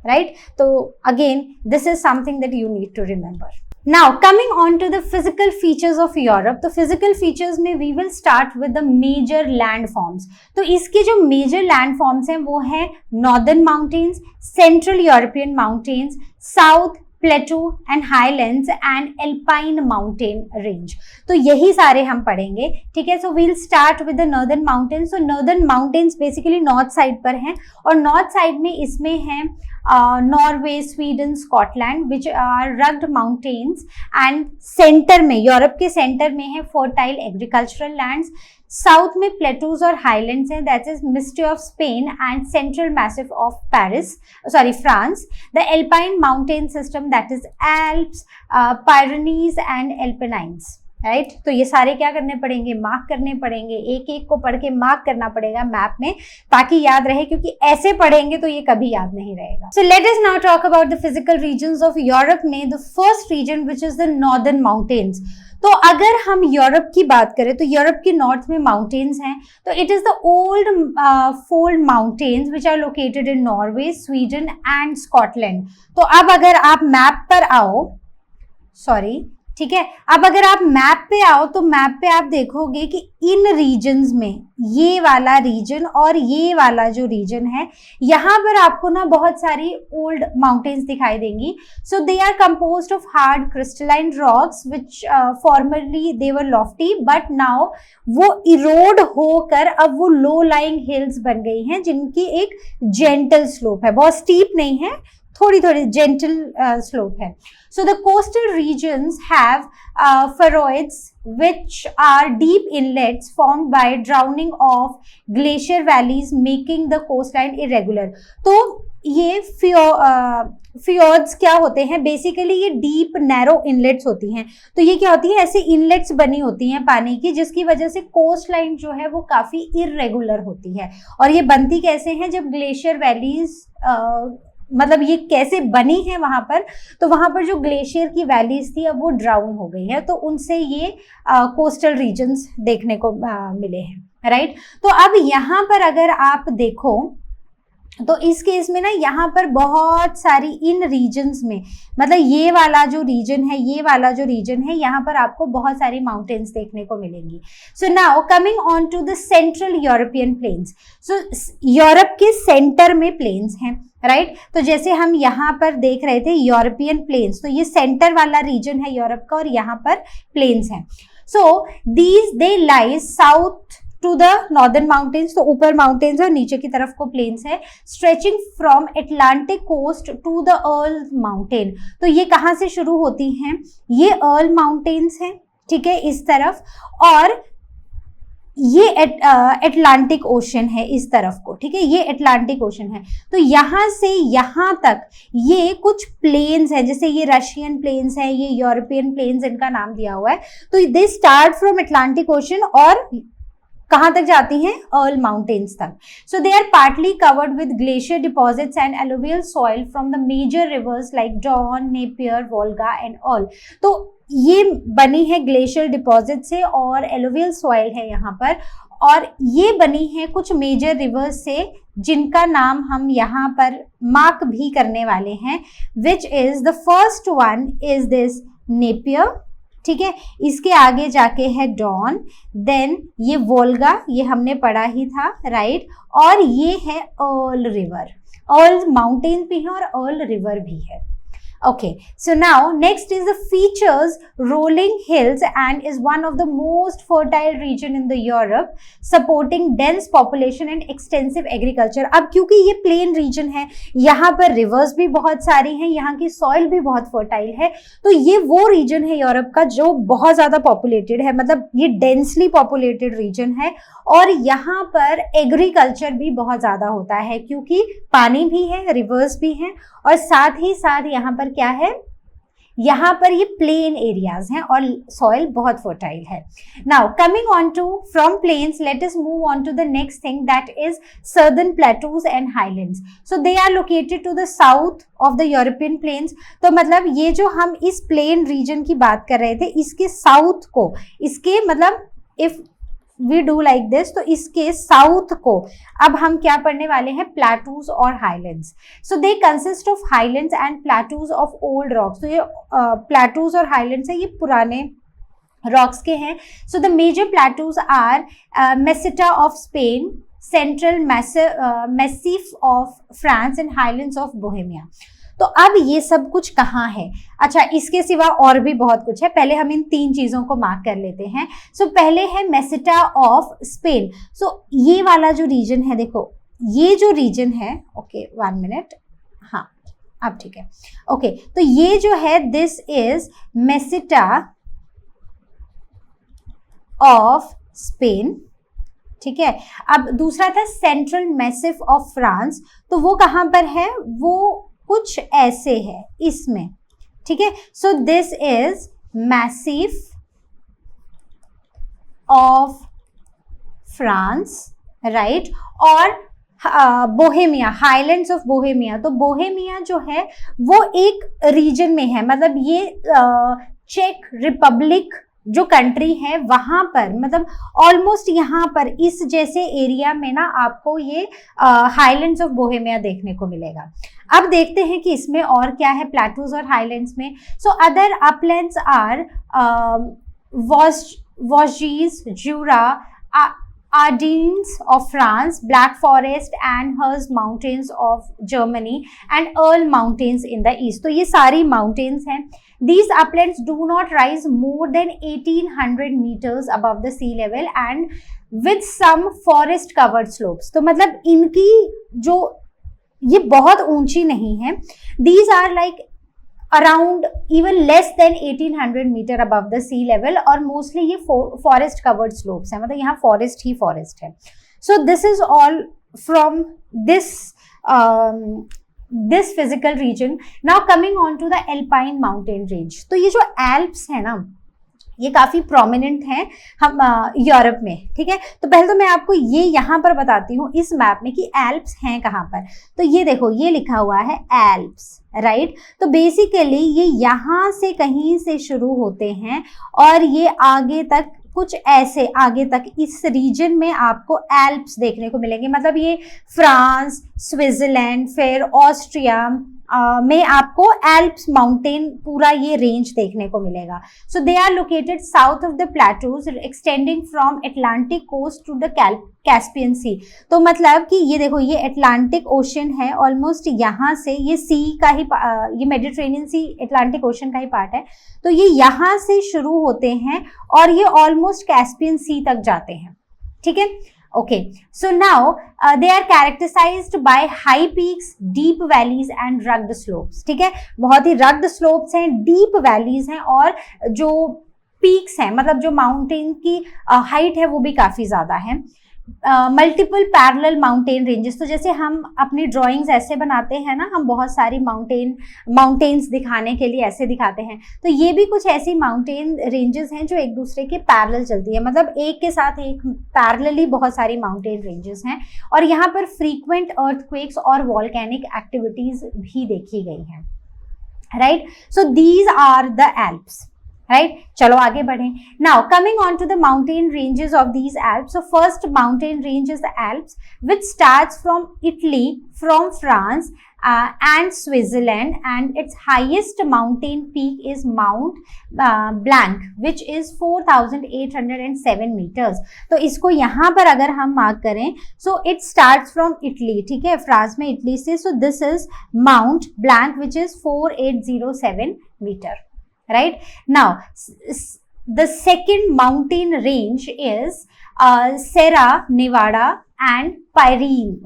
Right? So again, this is something that you need to remember. Now coming on to the physical features of Europe, तो physical features में we will start with the major landforms. तो इसके जो major landforms हैं वो हैं Northern Mountains, Central European Mountains, South plateau and highlands and Alpine mountain range. तो यही सारे हम पढ़ेंगे, ठीक है। So we'll start with the northern mountains. So northern mountains basically north side पर हैं, और नॉर्थ साइड में इसमें है Norway, Sweden, Scotland, which are rugged mountains, and centre में, यूरोप के सेंटर में है फर्टाइल एग्रीकल्चरल लैंड्स। साउथ में प्लेटूज और हाईलैंड्स हैं, that is Meseta of Spain and central massive of France. The Alpine mountain system, that is Alps, Pyrenees and Apennines, right. तो ये सारे क्या करने पड़ेंगे, मार्क करने पड़ेंगे, एक एक को पढ़ के मार्क करना पड़ेगा मैप में, ताकि याद रहे, क्योंकि ऐसे पढ़ेंगे तो ये कभी याद नहीं रहेगा। So let us now talk about the physical regions of Europe में the first region which is the northern mountains. तो अगर हम यूरोप की बात करें तो यूरोप के नॉर्थ में माउंटेन्स हैं, तो it is the old fold mountains which are located in Norway, Sweden and Scotland. तो अब अगर आप मैप पर आओ, ठीक है, अब अगर आप मैप पे आओ तो मैप पे आप देखोगे कि इन रीजन्स में ये वाला रीजन और ये वाला जो रीजन है, यहाँ पर आपको ना बहुत सारी ओल्ड माउंटेन्स दिखाई देंगी। So they are composed of hard crystalline rocks which formerly they were lofty, but now वो इरोड होकर अब वो लो लाइंग हिल्स बन गई हैं, जिनकी एक जेंटल स्लोप है, बहुत स्टीप नहीं है, थोड़ी थोड़ी जेंटल स्लोप है। So the coastal regions have furrows which are deep inlets formed by drowning of glacier valleys, making the coastline irregular. तो ये fjords क्या होते हैं, बेसिकली ये डीप नैरो इनलेट्स होती हैं। तो ये क्या होती है, ऐसे इनलेट्स बनी होती हैं पानी की, जिसकी वजह से कोस्ट लाइन जो है वो काफी इरेगुलर होती है। और ये बनती कैसे हैं, जब ग्लेशियर वैलीज मतलब ये कैसे बनी है वहां पर, तो वहां पर जो ग्लेशियर की वैलीज थी अब वो ड्राउन हो गई है, तो उनसे ये कोस्टल रीजन्स देखने को मिले हैं, राइट। तो अब यहाँ पर अगर आप देखो तो इस केस में ना यहाँ पर बहुत सारी इन रीजन्स में, मतलब ये वाला जो रीजन है, ये वाला जो रीजन है, यहाँ पर आपको बहुत सारी माउंटेन्स देखने को मिलेंगी। So now coming on to the central European plains. So Europe के सेंटर में प्लेन्स हैं, राइट। तो जैसे हम यहाँ पर देख रहे थे यूरोपियन प्लेन्स, तो ये सेंटर वाला रीजन है यूरोप का, और यहाँ पर प्लेन्स हैं। So these they lies south to the northern mountains, तो ऊपर माउंटेन्स है और नीचे की तरफ को प्लेन्स है, stretching from Atlantic coast to the Ural mountain. तो ये कहाँ से शुरू होती हैं, ये अर्ल माउंटेन्स हैं, ठीक है, इस तरफ, और ये एटलांटिक ओशन है इस तरफ को, ठीक है, ये एटलांटिक ओशन है। तो यहाँ से यहाँ तक ये कुछ प्लेन्स है, जैसे ये रशियन प्लेन्स है, ये यूरोपियन प्लेन्स, इनका नाम दिया हुआ है। तो they start from Atlantic Ocean और कहाँ तक जाती हैं, अर्ल माउंटेन्स तक। So they are partly covered with glacier deposits and alluvial soil from the major rivers like Don, Dnieper, Volga and all. तो ये बनी है ग्लेशियर डिपॉजिट से और एलुवियल सॉइल है यहाँ पर, और ये बनी है कुछ मेजर रिवर्स से, जिनका नाम हम यहाँ पर मार्क भी करने वाले हैं, विच is the first one is this Napier, ठीक है, इसके आगे जाके है डॉन, देन ये वोल्गा, ये हमने पढ़ा ही था, राइट, और ये है अर्ल रिवर। अर्ल माउंटेन भी है और अर्ल रिवर भी है। Okay, so now next is the features rolling hills and is one of the most fertile region in the Europe, supporting dense population and extensive agriculture. अब क्योंकि ये plain region है, यहाँ पर rivers भी बहुत सारी हैं, यहाँ की soil भी बहुत fertile है, तो ये वो region है यूरोप का जो बहुत ज़्यादा populated है, मतलब ये densely populated region है, और यहाँ पर एग्रीकल्चर भी बहुत ज़्यादा होता है, क्योंकि पानी भी है, रिवर्स भी हैं, और साथ ही साथ यहाँ पर क्या है, यहाँ पर ये प्लेन एरियाज हैं और सॉइल बहुत फर्टाइल है। Now coming on to from plains, let us move on to the next thing, that is southern plateaus and highlands. So they are located to the south of the European plains. तो मतलब ये जो हम इस plain region की बात कर रहे थे, इसके साउथ को, इसके मतलब if we do like this, तो इसके साउथ को अब हम क्या पढ़ने वाले हैं, प्लेटूज और highlands. So they consist of highlands and plateaus of old rocks. तो ये प्लेटूज और हाईलैंड्स है, ये पुराने रॉक्स के हैं। So the major plateaus are Meseta of Spain, central massif of France and highlands of Bohemia. तो अब ये सब कुछ कहाँ है? अच्छा, इसके सिवा और भी बहुत कुछ है, पहले हम इन 3 चीजों को मार्क कर लेते हैं। सो पहले है मेसिटा ऑफ स्पेन। सो ये वाला जो रीजन है, देखो ये जो रीजन है, ओके 1 मिनट, हाँ अब ठीक है, ओके तो ये जो है दिस इज मेसिटा ऑफ स्पेन, ठीक है। अब दूसरा था सेंट्रल मैसिफ ऑफ फ्रांस, तो वो कहां पर है? वो कुछ ऐसे है इसमें, ठीक है। So this is massif of France, right. और बोहेमिया, हाईलैंड्स ऑफ बोहेमिया, तो बोहेमिया जो है वो एक रीजन में है, मतलब ये चेक रिपब्लिक जो कंट्री है वहां पर, मतलब ऑलमोस्ट यहाँ पर इस जैसे एरिया में ना आपको ये हाईलैंड्स ऑफ बोहेमिया देखने को मिलेगा। अब देखते हैं कि इसमें और क्या है प्लेटूज और हाईलैंड्स में। So other uplands are Vosges, Jura, Ardennes of France, Black Forest and Harz Mountains of Germany and Earl Mountains in the east. तो ये सारी mountains हैं. These uplands do not rise more than 1800 meters above the sea level and with some forest covered slopes. तो मतलब इनकी जो ये बहुत ऊंची नहीं है. These are like around even less than 1800 meter above the sea level और mostly ये forest covered slopes है, मतलब यहाँ forest ही forest है. So this is all from this physical region. Now coming on to the Alpine mountain range. तो ये जो Alps है ना, ये काफी प्रोमिनेंट हैं हम यूरोप में, ठीक है। तो पहले तो मैं आपको ये यहाँ पर बताती हूँ इस मैप में कि एल्प्स हैं कहाँ पर। तो ये देखो ये लिखा हुआ है एल्प्स, राइट। तो बेसिकली ये यहाँ से कहीं से शुरू होते हैं और ये आगे तक कुछ ऐसे आगे तक इस रीजन में आपको एल्प्स देखने को मिलेंगे, मतलब ये फ्रांस, स्विट्जरलैंड, फिर ऑस्ट्रिया में आपको एल्प्स माउंटेन पूरा ये रेंज देखने को मिलेगा. So they are located south of the plateaus extending from Atlantic coast to the Caspian Sea. तो मतलब कि ये देखो ये अटलांटिक ओशन है, ऑलमोस्ट यहाँ से ये सी का ही ये मेडिटेरेनियन सी अटलांटिक ओशन का ही पार्ट है. तो ये यहाँ से शुरू होते हैं और ये ऑलमोस्ट कैस्पियन सी तक जाते हैं. ठीक है. Okay, so now they are characterized by high peaks, deep valleys and rugged slopes. ठीक है, बहुत ही rugged slopes हैं, deep valleys हैं और जो peaks हैं मतलब जो माउंटेन की हाइट है वो भी काफी ज्यादा है. Multiple parallel mountain ranges. तो जैसे हम अपनी ड्राइंग्स ऐसे बनाते हैं ना, हम बहुत सारी माउंटेन्स दिखाने के लिए ऐसे दिखाते हैं, तो ये भी कुछ ऐसी माउंटेन रेंजेस हैं जो एक दूसरे के पैरेलल चलती है, मतलब एक के साथ एक पैरेलली बहुत सारी माउंटेन रेंजेस हैं. और यहाँ पर फ्रीक्वेंट अर्थक्वेक्स और वॉल्केनिक एक्टिविटीज भी देखी गई हैं. Right, so these are the Alps. Right, चलो आगे बढ़ें. Now coming on to the mountain ranges of these Alps. So first mountain range is the Alps which starts from Italy, from France and Switzerland, and its highest mountain peak is Mount Blanc which is 4807 meters. तो इसको यहाँ पर अगर हम mark करें, so it starts from Italy. ठीक है, France में इटली से. So this is Mount Blanc which is 4807 meter. Right, now the second mountain range is Sierra Nevada and Pyrenees,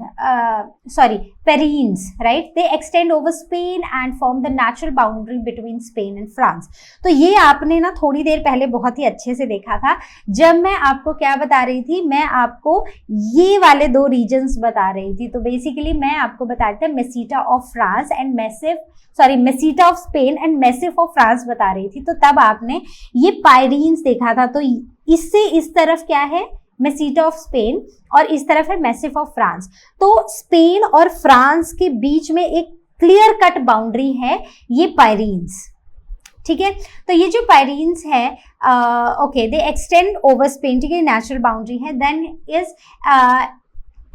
right? They extend over Spain and form the natural boundary between Spain and France. तो ये आपने ना थोड़ी देर पहले बहुत ही अच्छे से देखा था जब मैं आपको क्या बता रही थी, मैं आपको ये वाले दो रीजन्स बता रही थी. तो बेसिकली मैं आपको बता रही थी Meseta of France and Meseta of Spain and massif of France बता रही थी. तो तब आपने ये पायरीन्स देखा था. तो इससे इस तरफ क्या है, मेसिटा ऑफ स्पेन, और इस तरफ है मैसिफ ऑफ फ्रांस. तो स्पेन और फ्रांस के बीच में एक क्लियर कट बाउंड्री है ये पायरीन्स. ठीक है, तो ये जो पायरीन्स है okay, they extend over Spain. ठीक है, नेचुरल बाउंड्री है. Then is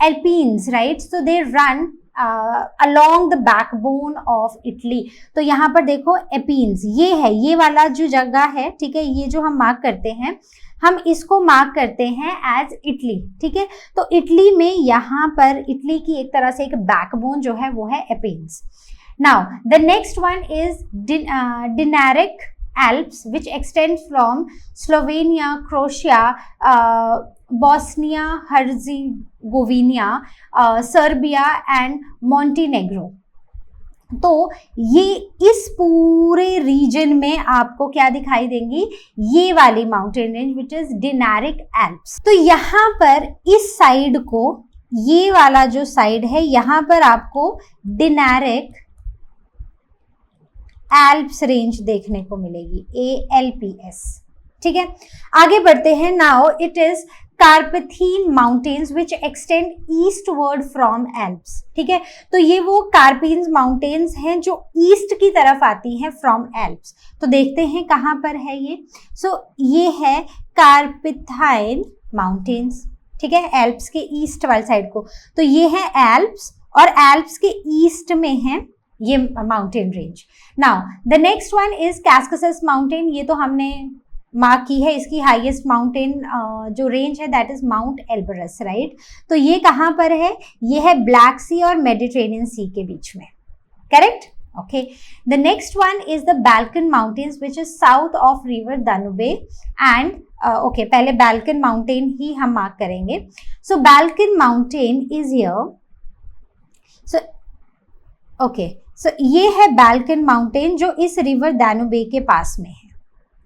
Alpines, right, so they run along the backbone of Italy. तो यहाँ पर देखो एपीन्स ये है, ये वाला जो जगह है, ठीक है, ये जो हम मार्क करते हैं, हम इसको मार्क करते हैं एज इटली. ठीक है, तो इटली में यहाँ पर इटली की एक तरह से एक बैकबोन जो है वो है एपीन्स. Now, the next one is Dinaric Alps, which extends from Slovenia, Croatia, Bosnia, Herzegovina, Serbia and Montenegro. तो ये इस पूरे रीजन में आपको क्या दिखाई देंगी, ये वाली mountain range which is डिनारिक Alps. तो यहाँ पर इस साइड को, ये वाला जो साइड है, यहाँ पर आपको डिनारिक एल्प्स रेंज देखने को मिलेगी, ALPS। ठीक है, आगे बढ़ते हैं। Now it is Carpathian mountains which extend eastward from Alps. ठीक है, तो ये वो कार्पेन्स माउंटेन्स हैं जो ईस्ट की तरफ आती हैं फ्रॉम एल्प्स। तो देखते हैं कहाँ पर है ये। ये है कार्पेथाइन माउंटेन्स। ठीक है, एल्प्स के ईस्ट वाली साइड को, तो ये है एल्प्स और एल्प्स के ईस्ट में है ये mountain range. Now the next one is Caucasus mountain. ये तो हमने मार्क की है, इसकी हाईएस्ट माउंटेन जो रेंज है that is mount Elbrus, right. तो ये कहाँ पर है, ये है ब्लैक सी और मेडिटेरेनियन सी के बीच में, correct. Okay, the next one is the Balkan mountains which is south of river Danube and okay, पहले बाल्कन माउंटेन ही हम मार्क करेंगे। So Balkan mountain is here. So ये है बाल्कन माउंटेन जो इस रिवर दानुबे के पास में है,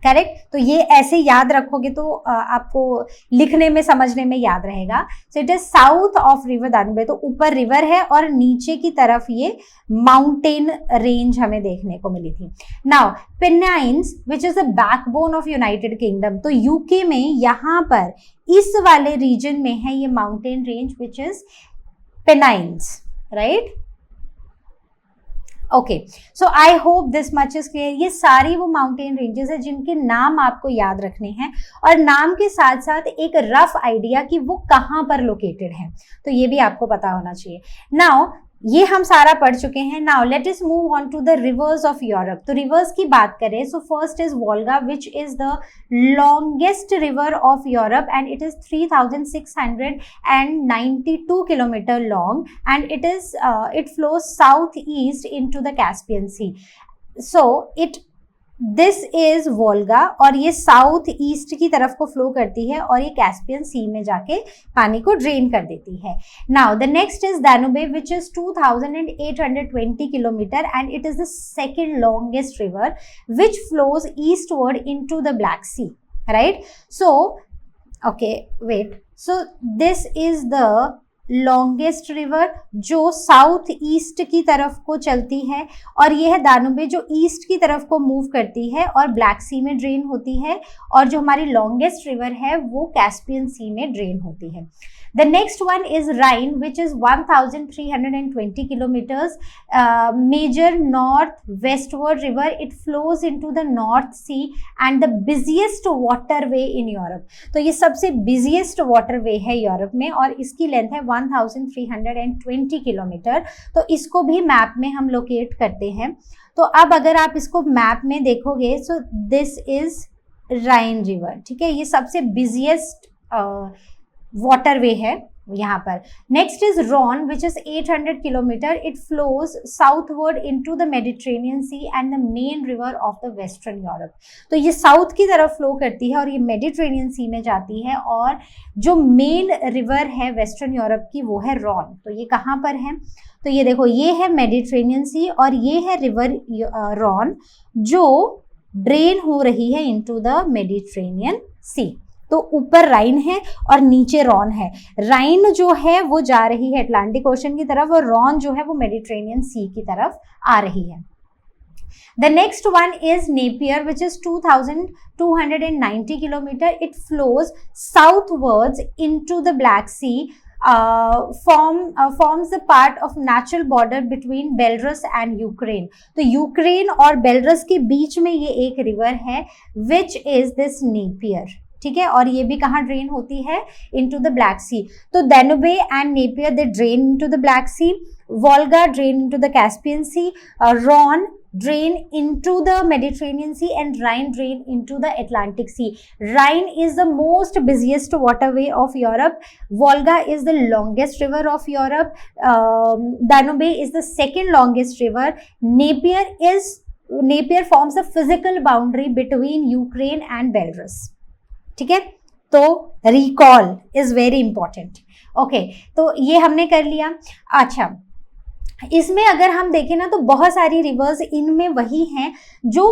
करेक्ट। तो ये ऐसे याद रखोगे तो आपको लिखने में समझने में याद रहेगा। So it is south of river Danube, तो ऊपर रिवर है और नीचे की तरफ ये माउंटेन रेंज हमें देखने को मिली थी। Now Pennines which is the backbone of United Kingdom. तो यूके में यहाँ पर इस वाले रीजन में है ये mountain range which is Pennines, right. Okay, so I hope this much is clear. ये सारी वो माउंटेन रेंजेस है जिनके नाम आपको याद रखने हैं और नाम के साथ साथ एक रफ आइडिया कि वो कहाँ पर लोकेटेड है, तो ये भी आपको पता होना चाहिए। नाउ ये हम सारा पढ़ चुके हैं। Now let us move on to the rivers of Europe. तो रिवर्स की बात करें, so first is Volga which is the longest river of Europe and it is 3692 kilometre long and it flows southeast into the Caspian Sea. So this is Volga और ये south east की तरफ को flow करती है और ये Caspian sea में जाके पानी को ड्रेन कर देती है। Now the next is Danube which is 2820 kilometre and it is the second longest river which flows eastward into the Black Sea, right. So okay wait, so this is the longest river जो south east की तरफ को चलती है और ये है दानुबे जो ईस्ट की तरफ को मूव करती है और ब्लैक सी में ड्रेन होती है, और जो हमारी लॉन्गेस्ट रिवर है वो कैस्पियन सी में ड्रेन होती है। The next one is Rhine, which is 1320 kilometers, major north-westward river. It flows into the North Sea and the busiest waterway in Europe. तो ये सबसे busiest waterway है यूरोप में और इसकी लेंथ है 1320 किलोमीटर। तो इसको भी मैप में हम लोकेट करते हैं। तो अब अगर आप इसको मैप में देखोगे, so this is Rhine river, ठीक है, ये सबसे busiest वाटरवे है यहाँ पर। Next is Rhone which is 800 kilometre. It flows southward into the Mediterranean sea and the main river of the western Europe. तो ये साउथ की तरफ फ्लो करती है और ये मेडिटेरेनियन सी में जाती है और जो मेन रिवर है वेस्टर्न यूरोप की वो है रॉन। तो ये कहाँ पर है, तो ये देखो, ये है मेडिटेरेनियन सी और ये है रिवर रॉन जो ड्रेन हो रही है इनटू द मेडिटेरेनियन सी। तो ऊपर राइन है और नीचे रॉन है। राइन जो है वो जा रही है अटलांटिक ओशन की तरफ और रॉन जो है वो मेडिटेरेनियन सी की तरफ आ रही है। The next one is Napier, which is 2290 kilometer. It flows southwards into the Black Sea, forms the part of natural border between Belarus and Ukraine. तो यूक्रेन और बेलारूस के बीच में ये एक रिवर है which is this Napier, ठीक है, और ये भी कहाँ ड्रेन होती है, इनटू द ब्लैक सी। तो Danube and Dnieper they drain into the Black Sea, Volga drain into the Caspian Sea, Rhone drain into the Mediterranean Sea and Rhine drain into the Atlantic Sea. Rhine is the most busiest waterway of Europe. Volga is the longest river of Europe. Danube is the second longest river. Napier forms the physical boundary between Ukraine and Belarus. ठीक है, तो recall is very important. Okay, तो ये हमने कर लिया. अच्छा, इसमें अगर हम देखें ना तो बहुत सारी रिवर्स इनमें वही हैं जो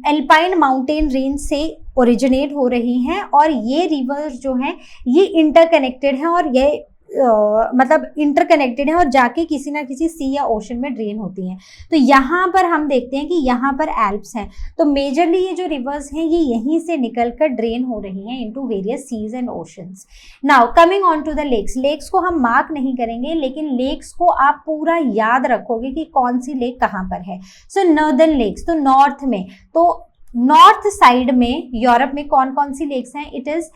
एल्पाइन माउंटेन रेंज से ओरिजिनेट हो रही हैं, और ये रिवर्स जो हैं ये इंटरकनेक्टेड हैं, और ये मतलब इंटरकनेक्टेड है और जाके किसी ना किसी सी या ओशन में ड्रेन होती हैं. तो यहाँ पर हम देखते हैं कि यहाँ पर एल्प्स हैं, तो मेजरली ये जो रिवर्स हैं ये यहीं से निकलकर ड्रेन हो रही हैं into various seas and oceans. Now coming on to the lakes. Lakes को हम मार्क नहीं करेंगे, लेकिन लेक्स को आप पूरा याद रखोगे कि कौन सी लेक कहाँ पर है. सो नॉर्दर्न लेक्स, तो नॉर्थ में, तो नॉर्थ साइड में यूरोप में कौन कौन सी लेक्स हैं? It is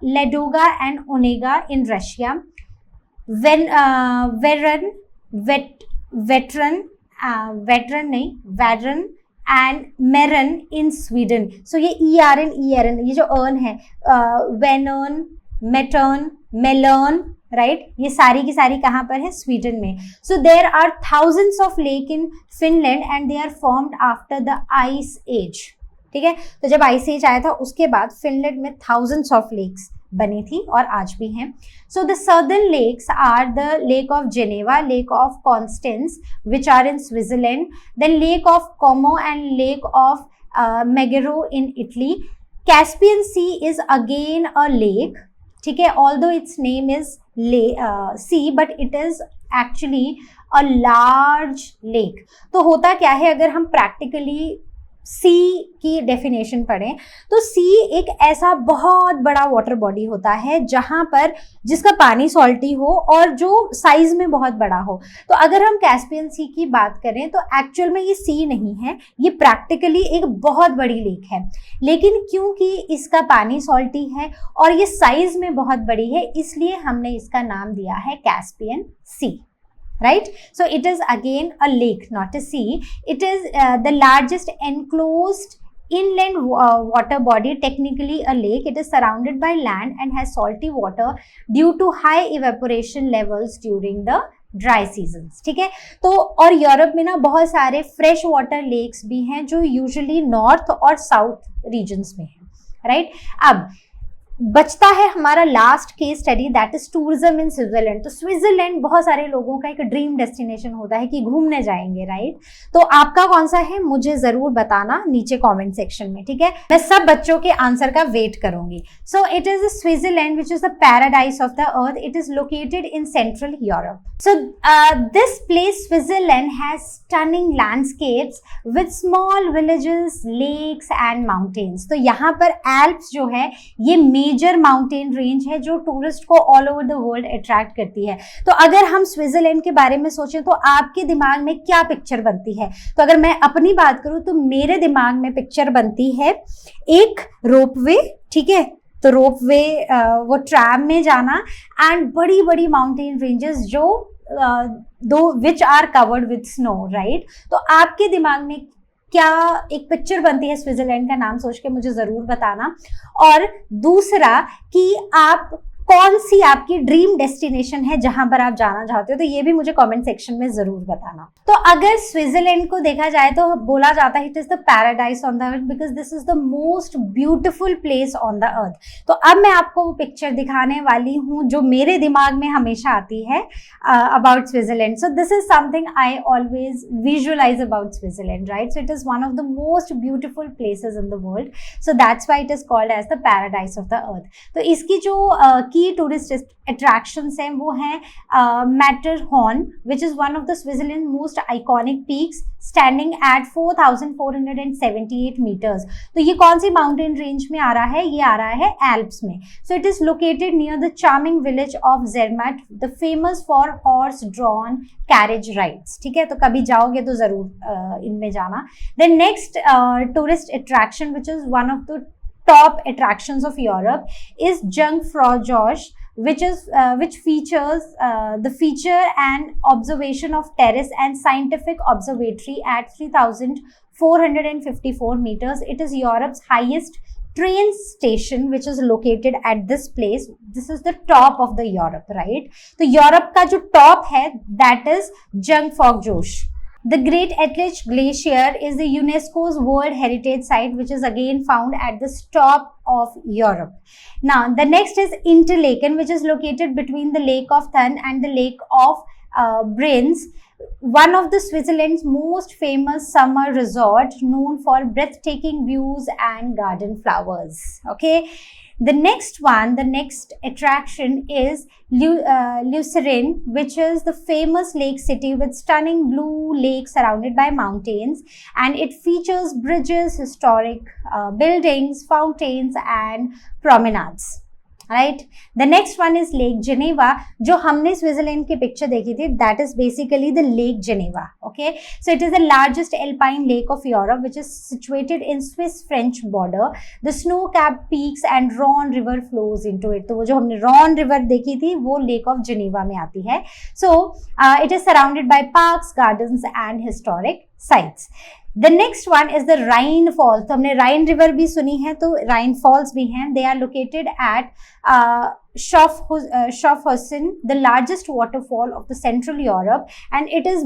Ladoga and Onega in Russia, Vattern and Malaren in Sweden. सो ये ERN ये जो अर्न है, वेनर्न, मेटर्न, मेलर्न, राइट, ये सारी की सारी कहाँ पर है? स्वीडन में. So there are thousands of lake in Finland and they are formed after the ice age. ठीक है, तो जब आइस एज आया था उसके बाद फिनलैंड में थाउजेंड्स ऑफ लेक्स बनी थी और आज भी हैं. So the southern lakes are the lake of Geneva, lake of Constance which are in Switzerland, then lake of Como and lake of Maggiore in Italy. Caspian Sea is again a lake. ठीक है, although its name is sea, but it is actually a large lake. तो होता क्या है, अगर हम practically सी की definition पढ़ें तो सी एक ऐसा बहुत बड़ा वाटर बॉडी होता है जहां पर जिसका पानी सॉल्टी हो और जो साइज में बहुत बड़ा हो. तो अगर हम कैस्पियन सी की बात करें तो एक्चुअल में ये सी नहीं है, ये प्रैक्टिकली एक बहुत बड़ी लेक है, लेकिन क्योंकि इसका पानी सॉल्टी है और ये साइज में बहुत बड़ी है इसलिए हमने इसका नाम दिया है Caspian sea. Right, so it is again a lake, not a sea. It is the largest enclosed inland water body, technically a lake. It is surrounded by land and has salty water due to high evaporation levels during the dry seasons. ठीक है, तो और Europe में ना बहुत सारे fresh water lakes भी हैं जो यूजुअली नॉर्थ और साउथ रीजन्स में हैं. राइट, अब बचता है हमारा last case study, that is tourism in Switzerland. तो स्विट्जरलैंड बहुत सारे लोगों का एक ड्रीम डेस्टिनेशन होता है कि घूमने जाएंगे. राइट, तो आपका कौन सा है मुझे जरूर बताना नीचे कमेंट सेक्शन में. ठीक है, मैं सब बच्चों के आंसर का वेट करूंगी. सो it is Switzerland which is the paradise of the earth. It is located in central Europe. So this place Switzerland has stunning landscapes with small villages, lakes and mountains. तो यहाँ पर Alps जो है ये major mountain range है जो tourist को all over the world attract करती है. तो अगर हम स्विट्जरलैंड के बारे में सोचें तो आपके दिमाग में क्या पिक्चर बनती है? तो अगर मैं अपनी बात करूँ तो मेरे दिमाग में पिक्चर बनती है एक रोपवे. ठीक है, तो रोपवे वो ट्रैम में जाना एंड बड़ी बड़ी माउंटेन रेंजेस जो दो which are covered with snow. Right, तो आपके दिमाग में क्या एक पिक्चर बनती है स्विट्जरलैंड का नाम सोच के मुझे जरूर बताना. और दूसरा कि आप कौन सी आपकी ड्रीम डेस्टिनेशन है जहां पर आप जाना चाहते हो, तो ये भी मुझे कमेंट सेक्शन में जरूर बताना. तो अगर स्विट्जरलैंड को देखा जाए तो बोला जाता है it is the paradise on the earth because this is the most beautiful place on the earth. तो अब मैं आपको वो पिक्चर दिखाने वाली हूँ जो मेरे दिमाग में हमेशा आती है about Switzerland. So this is something I always visualise about Switzerland. Right, so it is one of the most beautiful places in the world. So that's why it is called as the paradise of the earth. तो इसकी जो की tourist attractions हैं वो हैं Matterhorn which is one of the Switzerland most iconic peaks standing at 4,478 metres. तो ये कौन सी माउंटेन रेंज में आ रहा है? ये आ रहा है एल्प्स में. So it is located near the charming village of Zermatt, the famous for horse drawn carriage rides. ठीक है, तो कभी जाओगे तो जरूर इनमें जाना. Then next tourist attraction which is one of the top attractions of Europe is Jungfrau Joch, which features the feature and observation of terrace and scientific observatory at 3,454 meters. It is Europe's highest train station which is located at this place. This is the top of the Europe, right? तो Europe का जो top है that is Jungfrau Josch. The Great Etlich Glacier is the UNESCO's World Heritage Site, which is again found at the top of Europe. Now, the next is Interlaken, which is located between the Lake of Thun and the Lake of Brienz, one of the Switzerland's most famous summer resort, known for breathtaking views and garden flowers. Okay. The next attraction is Lucerne, which is the famous lake city with stunning blue lake surrounded by mountains, and it features bridges, historic buildings, fountains, and promenades. Right. The next one is Lake Geneva, जो हमने Switzerland की picture देखी थी. That is basically the Lake Geneva. Okay, so it is the largest alpine lake of Europe, which is situated in Swiss-French border. The snow-capped peaks and Rhone River flows into it. तो वो जो हमने Rhone River देखी थी वो Lake of Geneva में आती है. So it is surrounded by parks, gardens, and historic sites. The next one is the Rhine Falls. तो हमने Rhine River भी सुनी है, तो Rhine Falls भी हैं. They are located at Schaffhausen, the largest waterfall of the Central Europe, and it is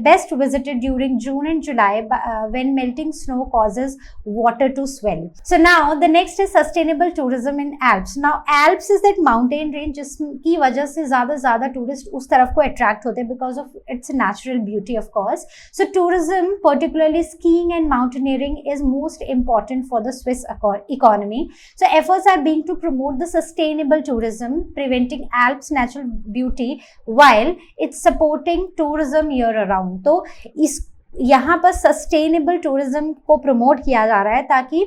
best visited during June and July when melting snow causes water to swell. So now the next is sustainable tourism in Alps. Now Alps is that mountain range जिसकी वजह से ज़्यादा tourist उस तरफ को attract होते हैं because of its natural beauty, of course. So tourism, particularly skiing and mountaineering, is most important for the Swiss economy. So efforts are being to promote the sustainable tourism, preventing Alps natural beauty while it's supporting tourism year around. तो इस यहाँ पर sustainable tourism को promote किया जा रहा है ताकि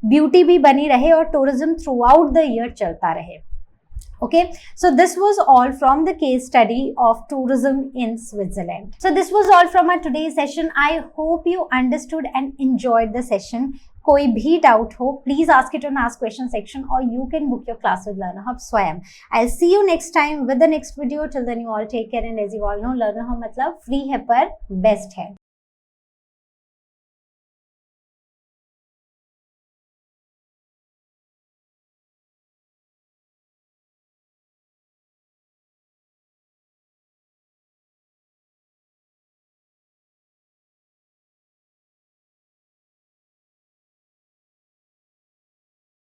ब्यूटी भी बनी रहे और tourism through out the year चलता रहे. Okay, so this was all from the case study of tourism in Switzerland. So this was all from our today's session. I hope you understood and enjoyed the session. कोई भी doubt हो, please ask it on Ask Question section, or you can book your class with Learner Hub स्वयं. I'll see you next time with the next video. Till then you all take care, and as you all know, Learner Hub मतलब free है पर best है.